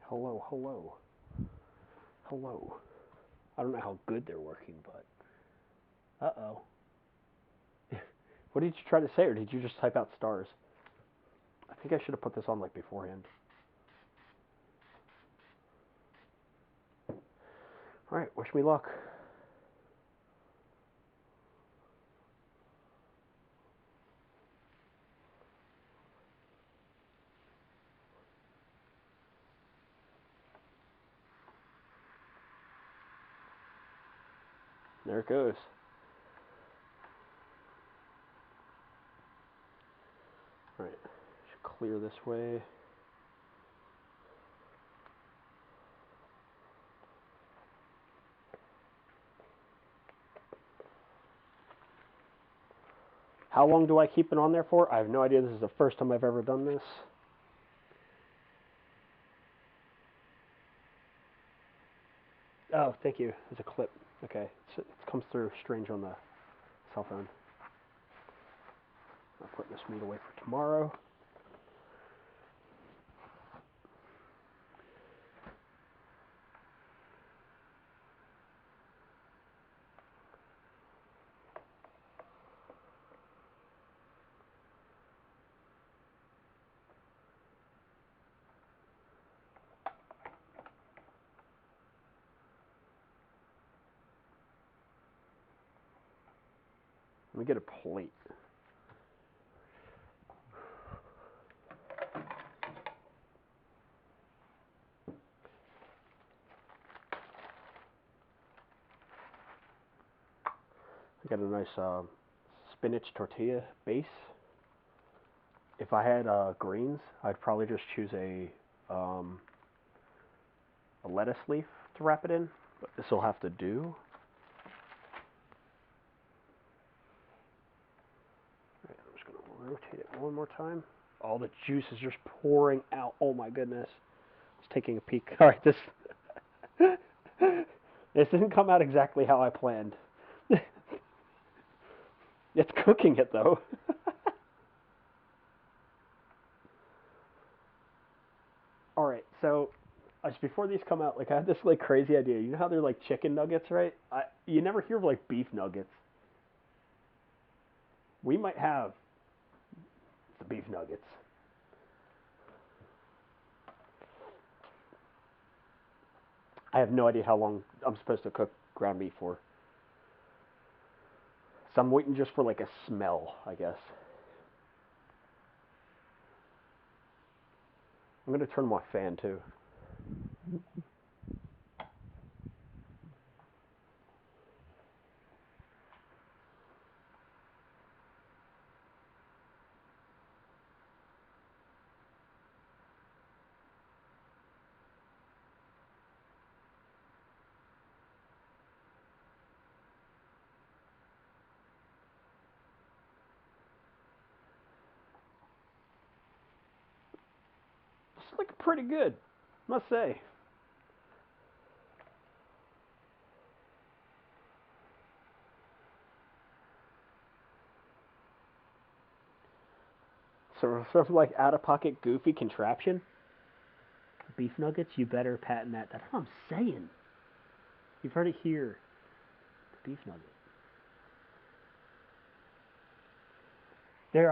Hello, hello. Hello. I don't know how good they're working, but... Uh-oh. What did you try to say, or did you just type out stars? I think I should have put this on, like, beforehand. Alright, wish me luck. There it goes. Alright, should clear this way. How long do I keep it on there for? I have no idea. This is the first time I've ever done this. Oh, thank you. There's a clip. Okay. It comes through strange on the cell phone. I'm putting this meat away for tomorrow. Let me get a plate. I got a nice spinach tortilla base. If I had greens, I'd probably just choose a lettuce leaf to wrap it in, but this will have to do. Right, I'm just going to rotate it one more time. All the juice is just pouring out. Oh my goodness. Just taking a peek. All right, this didn't come out exactly how I planned. It's cooking it though. All right, so just before these come out, like I had this like crazy idea. You know how they're like chicken nuggets, right? You never hear of like beef nuggets. We might have the beef nuggets. I have no idea how long I'm supposed to cook ground beef for. So I'm waiting just for like a smell, I guess. I'm gonna turn my fan too. It's looking pretty good, must say. Sort of like out of pocket goofy contraption. Beef nuggets, you better patent that. That's what I'm saying. You've heard it here. The beef nugget. They're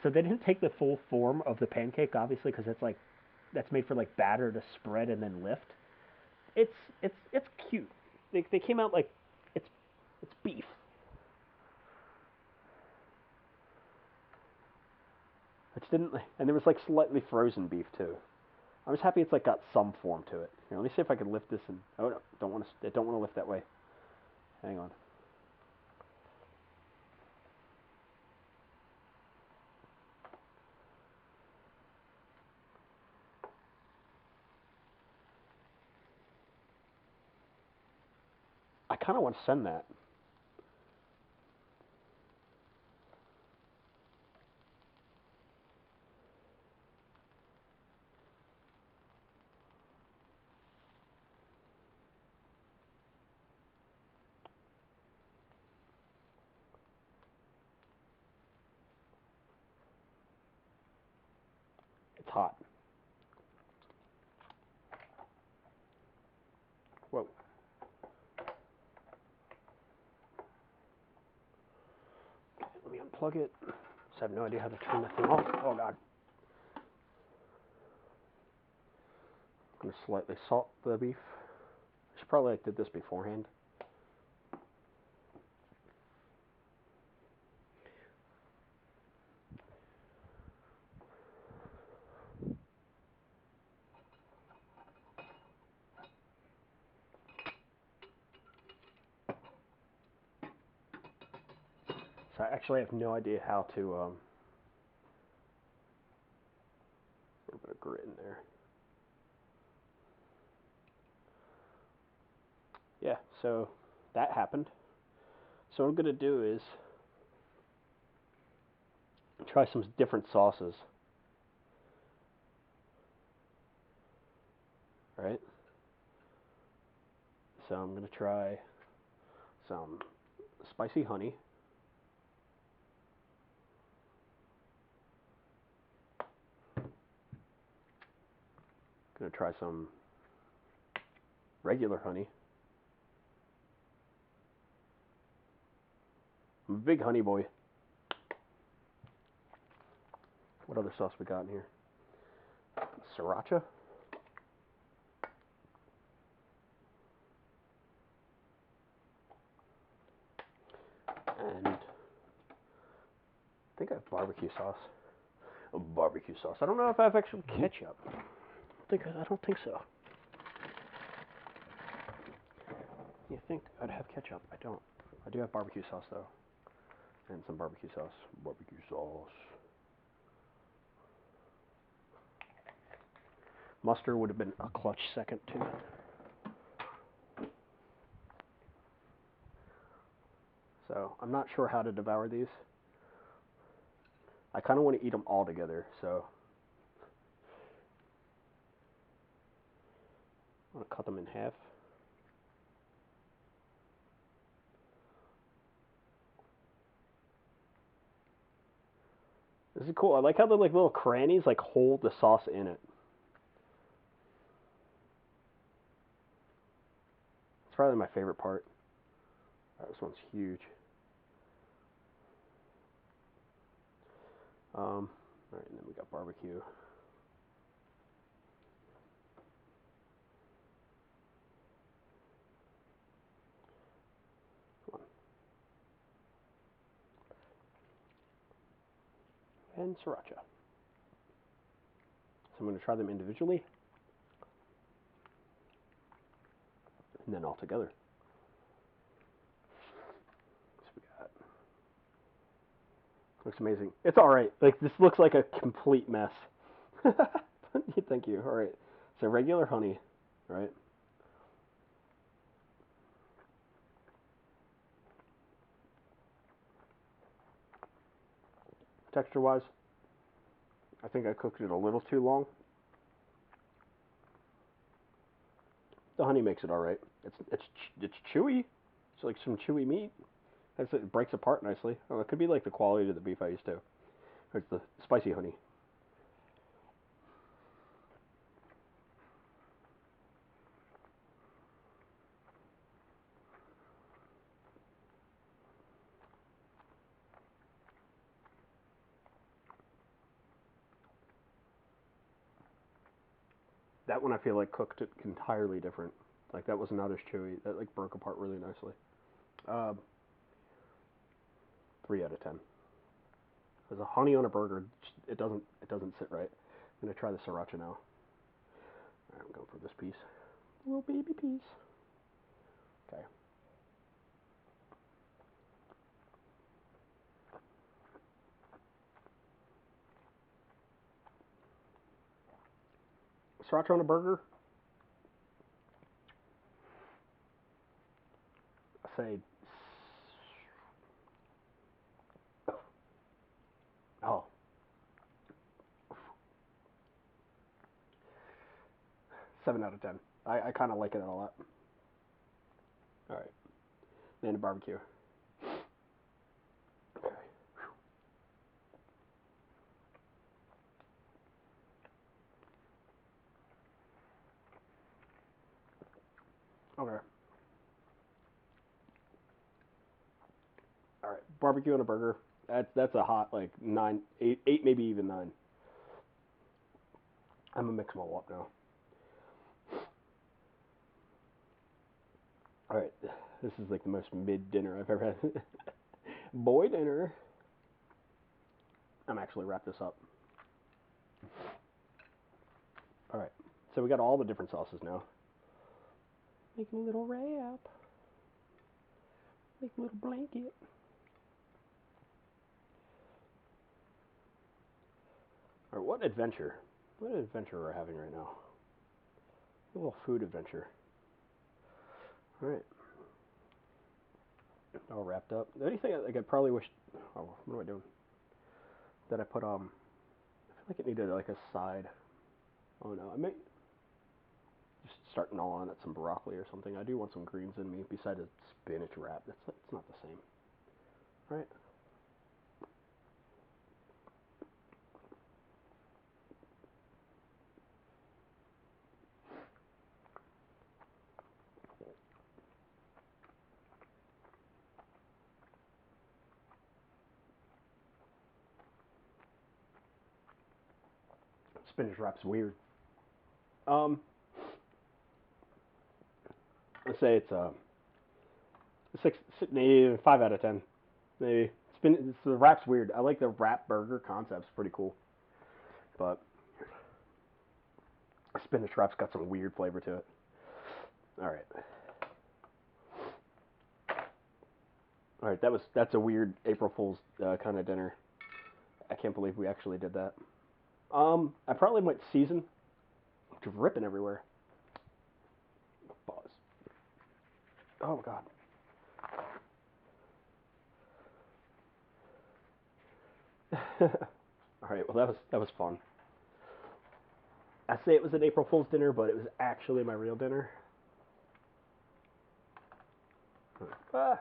so they didn't take the full form of the pancake, obviously, because that's made for like batter to spread and then lift. It's cute. They came out like it's it's beef. Which didn't, and there was like slightly frozen beef too. I was happy it's like got some form to it. Here, let me see if I can lift this and oh no, don't want to lift that way. Hang on. I kind of want to send that. It's hot. Whoa. Let me unplug it. I have no idea how to turn that thing off. Oh god. I'm going to slightly salt the beef. I should probably did this beforehand. So I actually have no idea how to, a little bit of grit in there. Yeah, so that happened. So what I'm going to do is try some different sauces. Right? So I'm going to try some spicy honey. Going to try some regular honey. I'm a big honey boy. What other sauce we got in here? Sriracha. And I think I have barbecue sauce. Oh, barbecue sauce. I don't know if I have actual ketchup. I don't think so. You think I'd have ketchup? I don't. I do have barbecue sauce though, and some barbecue sauce. Barbecue sauce. Mustard would have been a clutch second too. So I'm not sure how to devour these. I kind of want to eat them all together, so I'm going to cut them in half. This is cool. I like how the little crannies hold the sauce in it. It's probably my favorite part. This one's huge. All right, and then we got barbecue. And sriracha. So I'm going to try them individually and then all together. So we got. Looks amazing. It's all right. This looks like a complete mess. Thank you. All right. So regular honey, right? Texture-wise, I think I cooked it a little too long. The honey makes it all right. It's chewy. It's like some chewy meat. It breaks apart nicely. Oh, it could be like the quality of the beef I used to. It's the spicy honey. That one I feel like cooked it entirely different. Like that was not as chewy. That broke apart really nicely. 3 out of 10. There's a honey on a burger. It doesn't sit right. I'm gonna try the sriracha now. All right, I'm going for this piece. Little baby piece. Okay. Sriracha on a burger. I say. Oh. 7 out of 10. I kind of like it a lot. All right. And barbecue. Okay. Okay. All right. Barbecue on a burger. That's a hot like 9, 8, 8 maybe even 9. I'm gonna mix them all up now. All right. This is like the most mid dinner I've ever had. Boy dinner. I'm actually wrap this up. All right. So we got all the different sauces now. Making a little wrap. Make a little blanket. All right, what adventure? What adventure we're having right now? A little food adventure. All right. All wrapped up. The only thing I probably wish. Oh, what am I doing? That I put I feel like it needed like a side. Oh no, I may just start gnawing at some broccoli or something. I do want some greens in me besides a spinach wrap. It's not the same. All right. Spinach wrap's weird. Um, let's say it's a 6, maybe 5 out of 10, maybe. The wrap's weird. I like the wrap burger concept. It's pretty cool, but spinach wrap's got some weird flavor to it. All right. All right, that's a weird April Fool's kind of dinner. I can't believe we actually did that. I probably might season. Dripping everywhere. Pause. Oh god. All right, well that was fun. I say it was an April Fool's dinner, but it was actually my real dinner. Ah.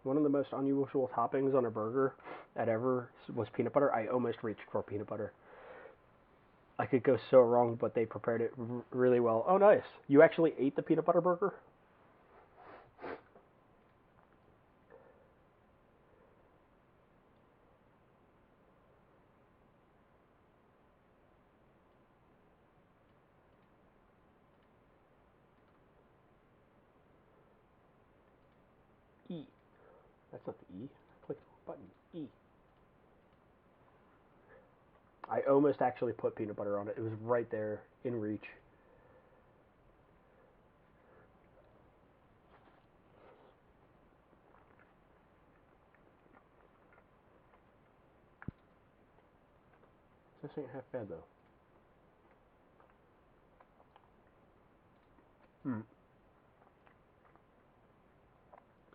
One of the most unusual toppings on a burger that ever was peanut butter. I almost reached for peanut butter. I could go so wrong, but they prepared it really well. Oh, nice. You actually ate the peanut butter burger? E. That's not the E. Click the button. E. I almost actually put peanut butter on it. It was right there in reach. This ain't half bad though. Hmm.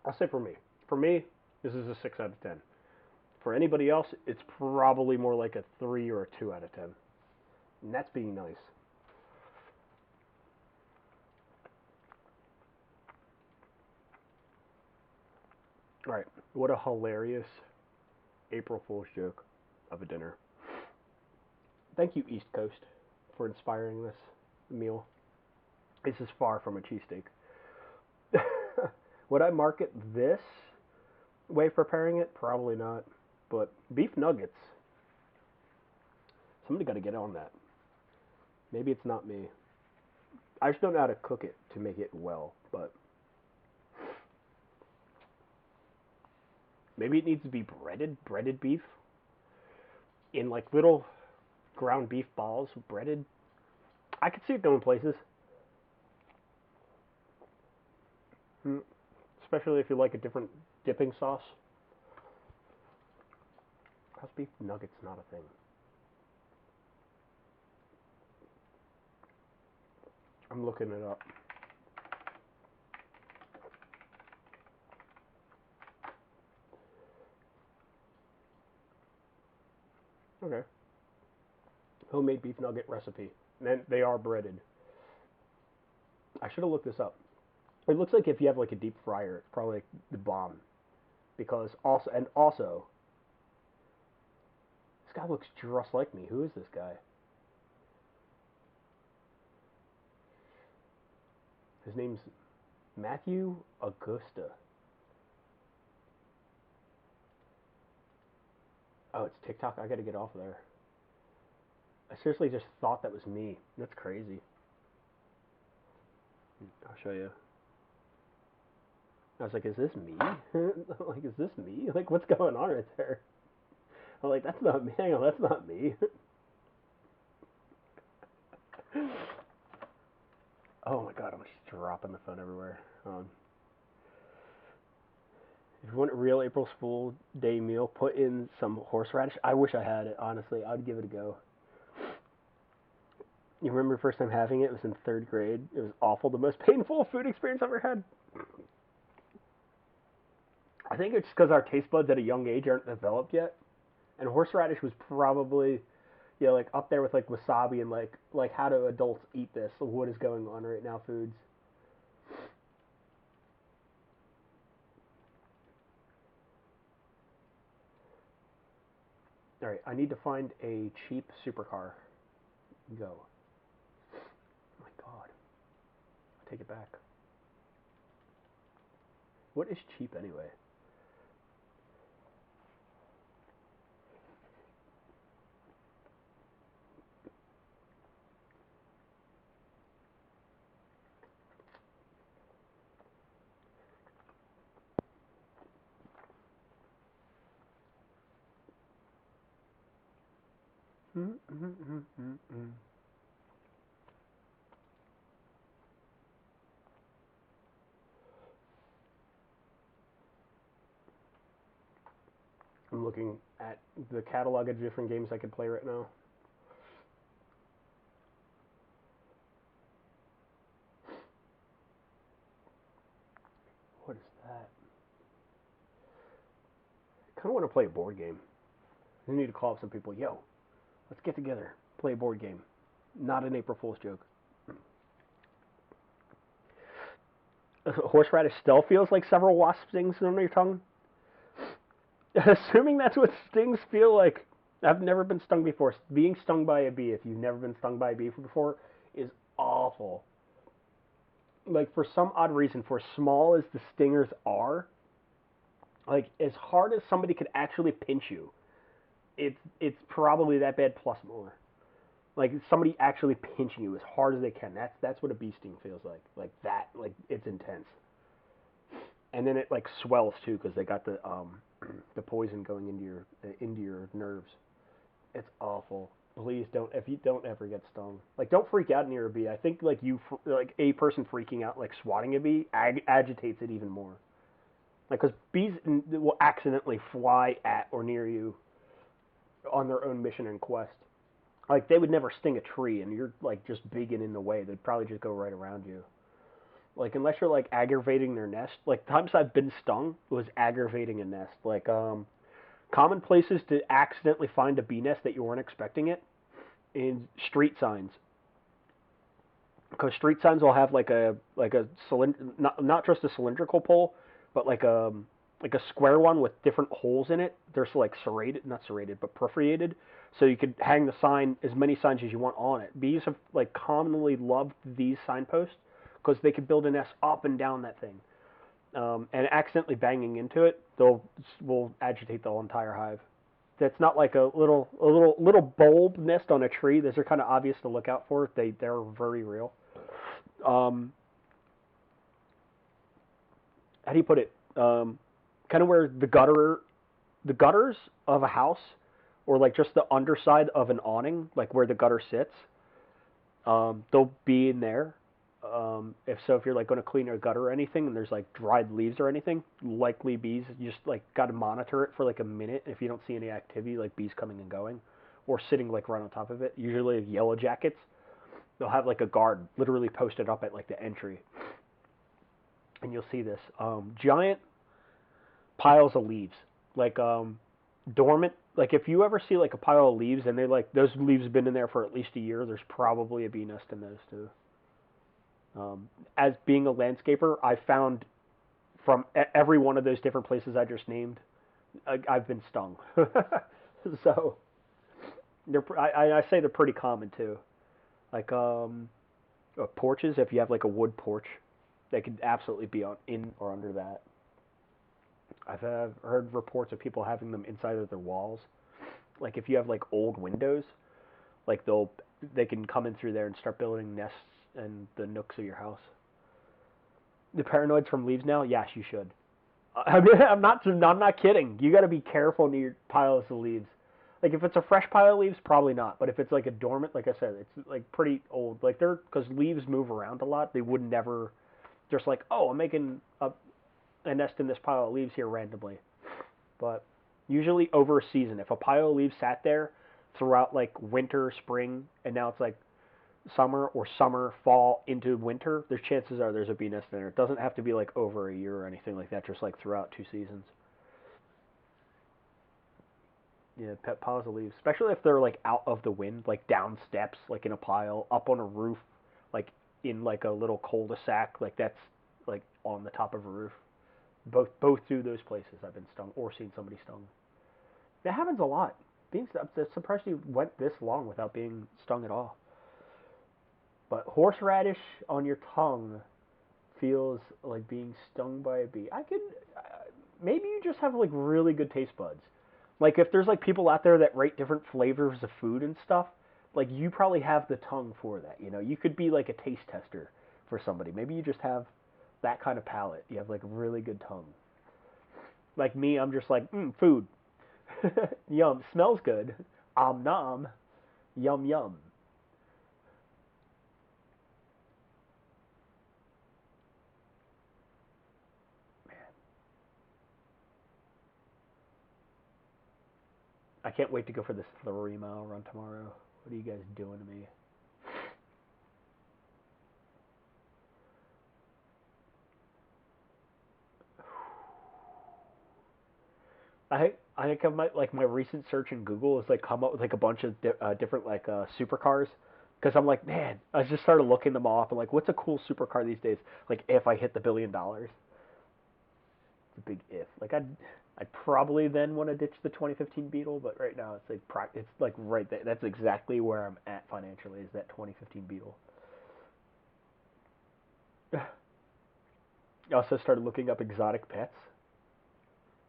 I'll say for me. For me, this is a 6 out of 10. For anybody else, it's probably more like a 3 or a 2 out of 10. And that's being nice. Alright, what a hilarious April Fool's joke of a dinner. Thank you, East Coast, for inspiring this meal. This is far from a cheesesteak. Would I market this way of preparing it? Probably not. But beef nuggets, somebody got to get on that. Maybe it's not me. I just don't know how to cook it to make it well, but maybe it needs to be breaded beef in like little ground beef balls, breaded. I could see it going places. Especially if you like a different dipping sauce. How's beef nuggets not a thing? I'm looking it up. Okay. Homemade beef nugget recipe. And they are breaded. I should have looked this up. It looks like if you have like a deep fryer, it's probably like the bomb. Because also, this guy looks just like me. Who is this guy? His name's Matthew Augusta. Oh, it's TikTok. I gotta get off there. I seriously just thought that was me. That's crazy. I'll show you. I was like, is this me? Like, is this me? Like, what's going on right there? I'm like, that's not me. Hang on, that's not me. Oh my god, I'm just dropping the phone everywhere. If you want a real April Fool Day meal, put in some horseradish. I wish I had it, honestly. I'd give it a go. You remember the first time having it? It was in 3rd grade. It was awful. The most painful food experience I've ever had. I think it's because our taste buds at a young age aren't developed yet. And horseradish was probably, like up there with like wasabi and like how do adults eat this? So what is going on right now? Foods. All right, I need to find a cheap supercar. Go. Oh my god. I take it back. What is cheap anyway? Mm-mm-mm-mm-mm. I'm looking at the catalog of different games I could play right now. What is that? I kind of want to play a board game. I need to call up some people. Yo, let's get together, play a board game. Not an April Fool's joke. Horseradish still feels like several wasp stings on your tongue. Assuming that's what stings feel like. I've never been stung before. Being stung by a bee, if you've never been stung by a bee before, is awful. Like, for some odd reason, for as small as the stingers are, like, as hard as somebody could actually pinch you, it's probably that bad plus more. Like, somebody actually pinching you as hard as they can. That's what a bee sting feels like. Like that. Like, it's intense. And then it like swells too because they got the poison going into your nerves. It's awful. Please don't, if you don't ever get stung, like don't freak out near a bee. I think like like a person freaking out like swatting a bee agitates it even more. Like because bees will accidentally fly at or near you on their own mission and quest. Like they would never sting a tree, and you're like just big and in the way. They'd probably just go right around you. Like unless you're like aggravating their nest. Like times I've been stung was aggravating a nest. Like common places to accidentally find a bee nest that you weren't expecting it in street signs. Because street signs will have like a cylinder, not just a cylindrical pole, but like a square one with different holes in it. They're so like serrated, not serrated, but perforated, so you could hang the sign as many signs as you want on it. Bees have like commonly loved these signposts because they could build a nest up and down that thing, and accidentally banging into it, will agitate the whole entire hive. That's not like a little bulb nest on a tree. Those are kind of obvious to look out for. They're very real. Um, how do you put it? Kind of where the gutters of a house, or like just the underside of an awning, like where the gutter sits. They'll be in there. If you're like going to clean a gutter or anything, and there's like dried leaves or anything, likely bees. You just like got to monitor it for like a minute. If you don't see any activity, like bees coming and going, or sitting like right on top of it. Usually like yellow jackets, they'll have like a guard literally posted up at like the entry, and you'll see this giant piles of leaves, like dormant. Like if you ever see like a pile of leaves and they like those leaves have been in there for at least a year, there's probably a bee nest in those too. As being a landscaper, I found from every one of those different places I just named, I've been stung. So I say they're pretty common too. Like porches, if you have like a wood porch, They could absolutely be on in or under that. I've heard reports of people having them inside of their walls. Like if you have like old windows, like they can come in through there and start building nests in the nooks of your house. The paranoids from leaves now? Yes, you should. I'm not kidding. You got to be careful near your piles of leaves. Like if it's a fresh pile of leaves, probably not. But if it's like a dormant, like I said, it's like pretty old. Like they're because leaves move around a lot. They would never just like, oh, I'm making a nest in this pile of leaves here randomly. But usually over a season, if a pile of leaves sat there throughout like winter, spring, and now it's like summer, fall into winter, there's chances are there's a bee nest in there. It doesn't have to be like over a year or anything like that, just like throughout 2 seasons. Yeah, pet piles of leaves, especially if they're like out of the wind, like down steps, like in a pile, up on a roof, like in like a little cul-de-sac, like that's like on the top of a roof. Both through those places I've been stung or seen somebody stung. That happens a lot. Being I'm surprised you went this long without being stung at all. But horseradish on your tongue feels like being stung by a bee. I could maybe you just have like really good taste buds. Like if there's like people out there that rate different flavors of food and stuff, like you probably have the tongue for that. You know, you could be like a taste tester for somebody. Maybe you just have that kind of palate. You have like a really good tongue. Like me, I'm just like food. Yum, smells good. Nom, yum yum. I can't wait to go for this 3 mile run tomorrow. What are you guys doing to me? I think of my recent search in Google is like come up with like a bunch of different like supercars because I'm like man I just started looking them off and like what's a cool supercar these days like if I hit the $1 billion it's a big if like I'd probably then want to ditch the 2015 Beetle but right now it's like right there that's exactly where I'm at financially is that 2015 Beetle. I also started looking up exotic pets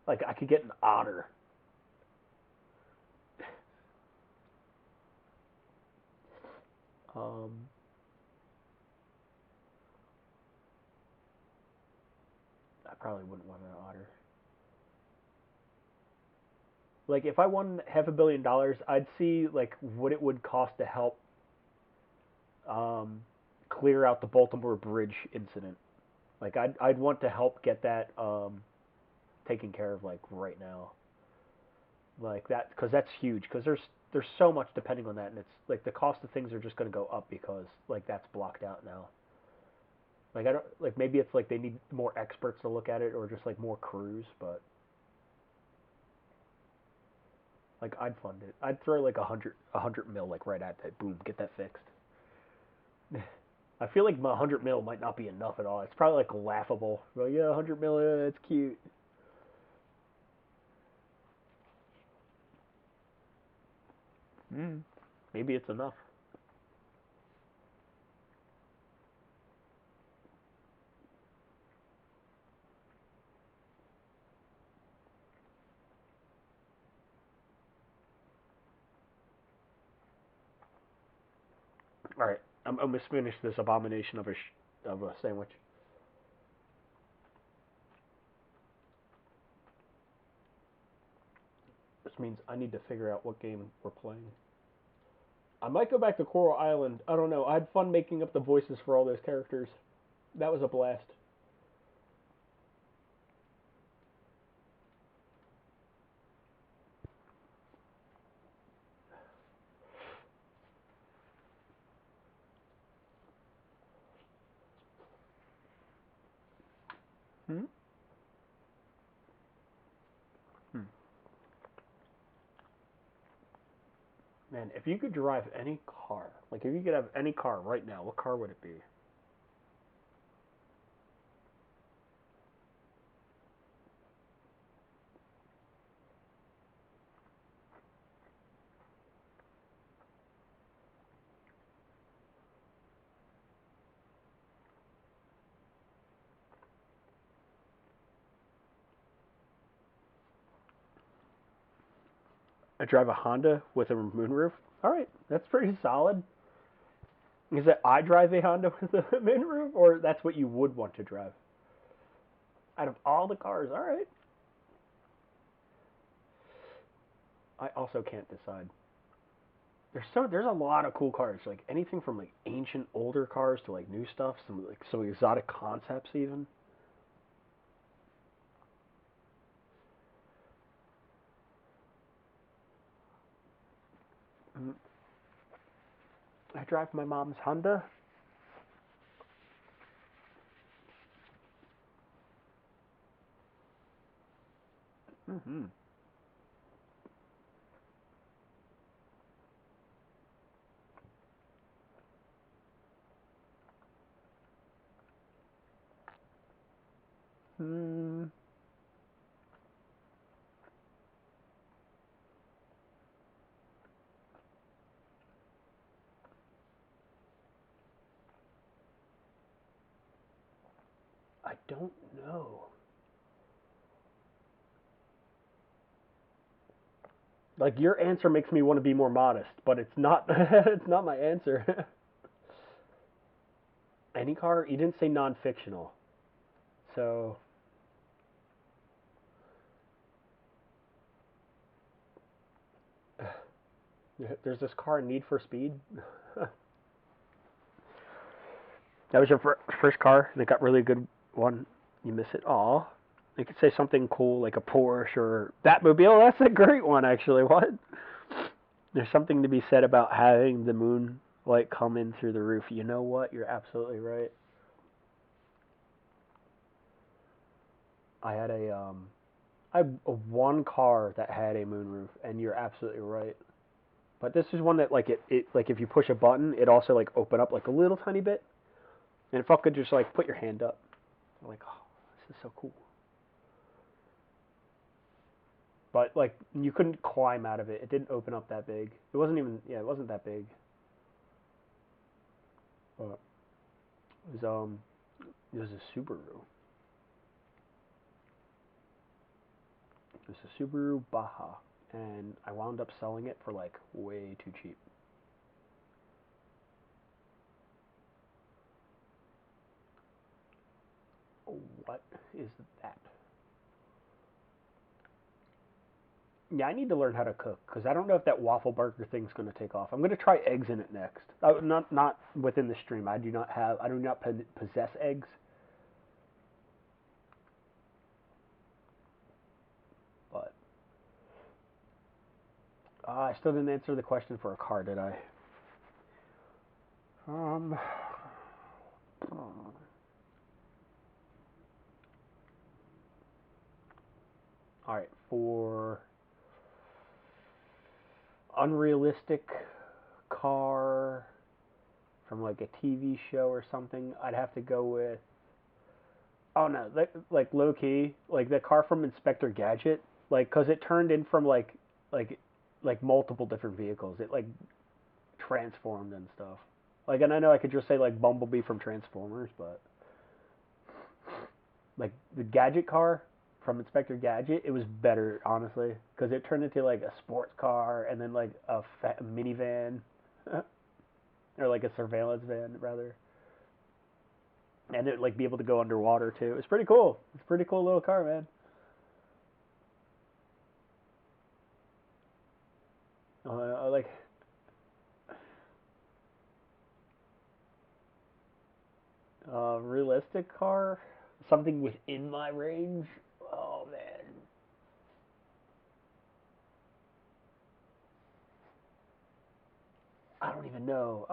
like I could get an otter. um I probably wouldn't want an otter. Like if I won $500 million, I'd see like what it would cost to help um, clear out the Baltimore Bridge incident. Like I'd want to help get that taken care of like right now. Like that because that's huge because there's so much depending on that and it's like the cost of things are just going to go up because like that's blocked out now. Like I don't like maybe it's like they need more experts to look at it or just like more crews, but like I'd fund it. I'd throw like a hundred mil like right at that. Boom, get that fixed. I feel like my 100 mil might not be enough at all. It's probably like laughable. Well, yeah, 100 mil, that's cute. Mm, maybe it's enough. All right, I'm gonna finish this abomination of a sandwich. This means I need to figure out what game we're playing. I might go back to Coral Island. I don't know. I had fun making up the voices for all those characters. That was a blast. Hmm? Hmm. Man, if you could drive any car, like if you could have any car right now, what car would it be? I drive a Honda with a moonroof. All right, that's pretty solid. Is it I drive a Honda with a moonroof, or that's what you would want to drive? Out of all the cars, all right. I also can't decide. There's a lot of cool cars, like anything from like ancient older cars to like new stuff, some exotic concepts even. Mm, I drive my mom's Honda. Hmm. Hmm. I don't know. Like your answer makes me want to be more modest, but it's not. It's not my answer. Any car? You didn't say non-fictional, so there's this car, Need for Speed. That was your first car that got really good one. You miss it. Aw. You could say something cool like a Porsche or Batmobile. That's a great one, actually. What? There's something to be said about having the moonlight come in through the roof. You know what? You're absolutely right. I had I had a one car that had a moonroof, and you're absolutely right. But this is one that like it like if you push a button, it also like open up like a little tiny bit, and it felt good just like put your hand up. I'm like, oh, this is so cool. But like you couldn't climb out of it. It didn't open up that big. It wasn't even it wasn't that big. But it was a Subaru. It was a Subaru Baja, and I wound up selling it for like way too cheap. What is that? Yeah, I need to learn how to cook because I don't know if that waffle burger thing's going to take off. I'm going to try eggs in it next. Not within the stream. I do not possess eggs, but I still didn't answer the question for a car, did I? Um. All right, for unrealistic car from like a TV show or something, I'd have to go with. Oh no, like low key, like the car from Inspector Gadget, like because it turned in from like like multiple different vehicles. It like transformed and stuff. Like, and I know I could just say like Bumblebee from Transformers, but like the Gadget car from Inspector Gadget, it was better honestly because it turned into like a sports car and then like a minivan or like a surveillance van rather, and it like be able to go underwater too. It's pretty cool. It's a pretty cool little car, man. Like realistic car, something within my range. Oh man, I don't even know.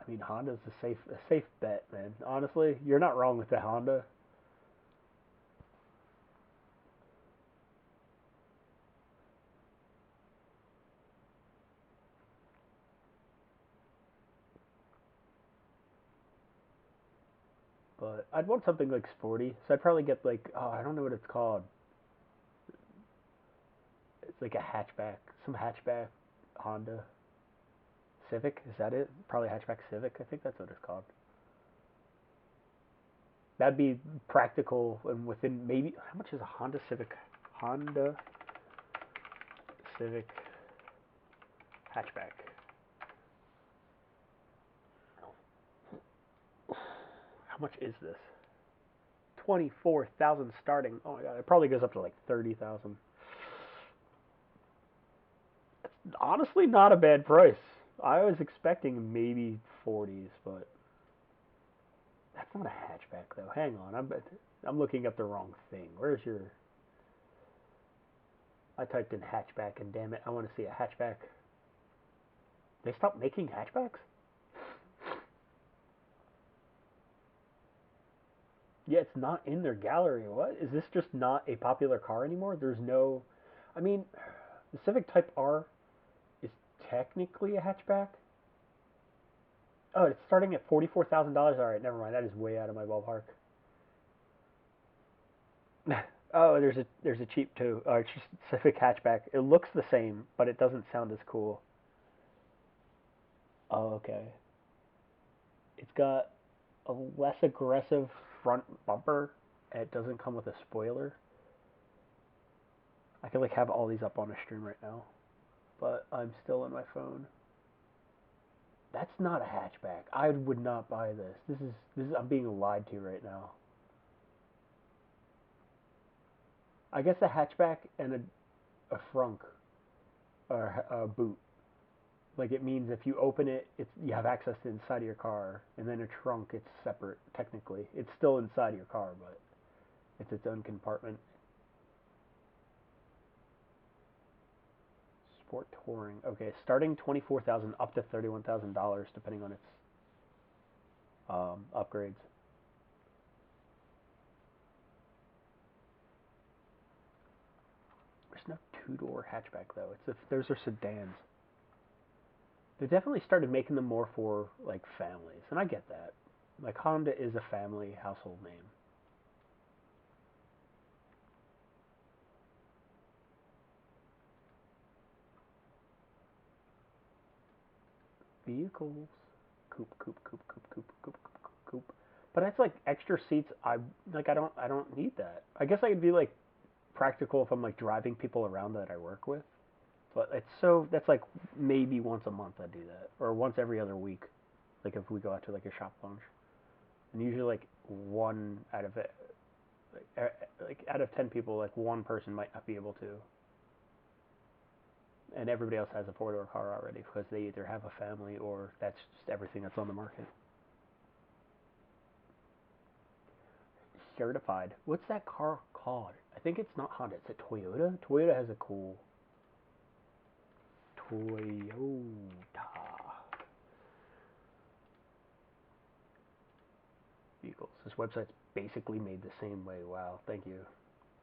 I mean, Honda's a safe bet, man. Honestly, you're not wrong with the Honda. But I'd want something like sporty, so I'd probably get like I don't know what it's called. It's like a hatchback, some hatchback Honda Civic. Is that it? Probably hatchback Civic. I think that's what it's called. That'd be practical and within maybe how much is a Honda Civic? Honda Civic hatchback. How much is this? 24,000 starting. Oh my god, it probably goes up to like 30,000. Honestly, not a bad price. I was expecting maybe 40s, but that's not a hatchback though. Hang on, I'm looking up the wrong thing. Where's your? I typed in hatchback, and damn it, I want to see a hatchback. They stopped making hatchbacks? Yeah, it's not in their gallery. What? Is this just not a popular car anymore? There's no. I mean, the Civic Type R is technically a hatchback. Oh, it's starting at $44,000. All right, never mind. That is way out of my ballpark. Oh, there's a cheap too. It's just Civic hatchback. It looks the same, but it doesn't sound as cool. Oh, okay. It's got a less aggressive front bumper. And it doesn't come with a spoiler. I could like have all these up on a stream right now, but I'm still on my phone. That's not a hatchback. I would not buy this. This is I'm being lied to right now. I guess a hatchback and a frunk or a boot. Like it means if you open it, it's you have access to inside of your car, and then a trunk, it's separate technically. It's still inside of your car, but it's its own compartment. Sport touring. Okay, starting 24,000 up to $31,000 depending on its upgrades. There's no two-door hatchback though. Those are sedans. They definitely started making them more for like families, and I get that. Like Honda is a family household name. Vehicles, coupe. But that's like extra seats. I don't need that. I guess I could be like practical if I'm like driving people around that I work with. But that's like maybe once a month I do that, or once every other week. Like if we go out to like a shop lunch, and usually like one out of it, like out of 10 people, like one person might not be able to, and everybody else has a four-door car already because they either have a family or that's just everything that's on the market. Certified. What's that car called? I think it's not Honda. It's a Toyota. Toyota has a cool Toyota vehicles. This website's basically made the same way. Wow, thank you.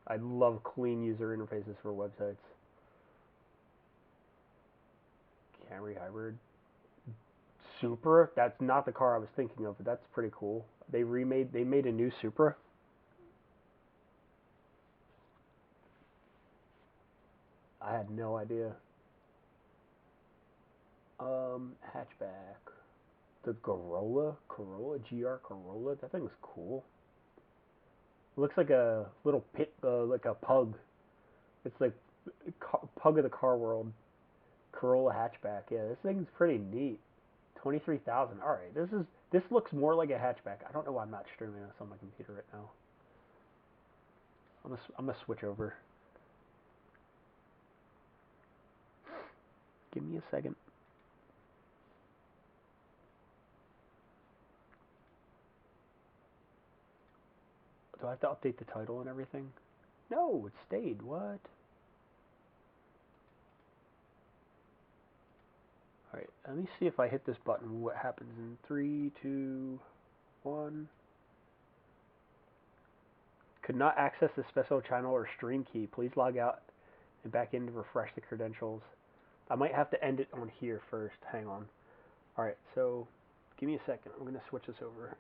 I love clean user interfaces for websites. Camry hybrid. Supra. That's not the car I was thinking of, but that's pretty cool. They made a new Supra. I had no idea. Hatchback. The Corolla, GR Corolla. That thing's cool. It looks like a little like a pug. It's like pug of the car world. Corolla hatchback. Yeah, this thing's pretty neat. 23,000. All right, this looks more like a hatchback. I don't know why I'm not streaming this on my computer right now. I'm gonna switch over. Give me a second. Do I have to update the title and everything? No, it stayed. What? Alright, let me see if I hit this button. What happens in 3, 2, 1. Could not access the special channel or stream key. Please log out and back in to refresh the credentials. I might have to end it on here first. Hang on. Alright, so give me a second. I'm going to switch this over.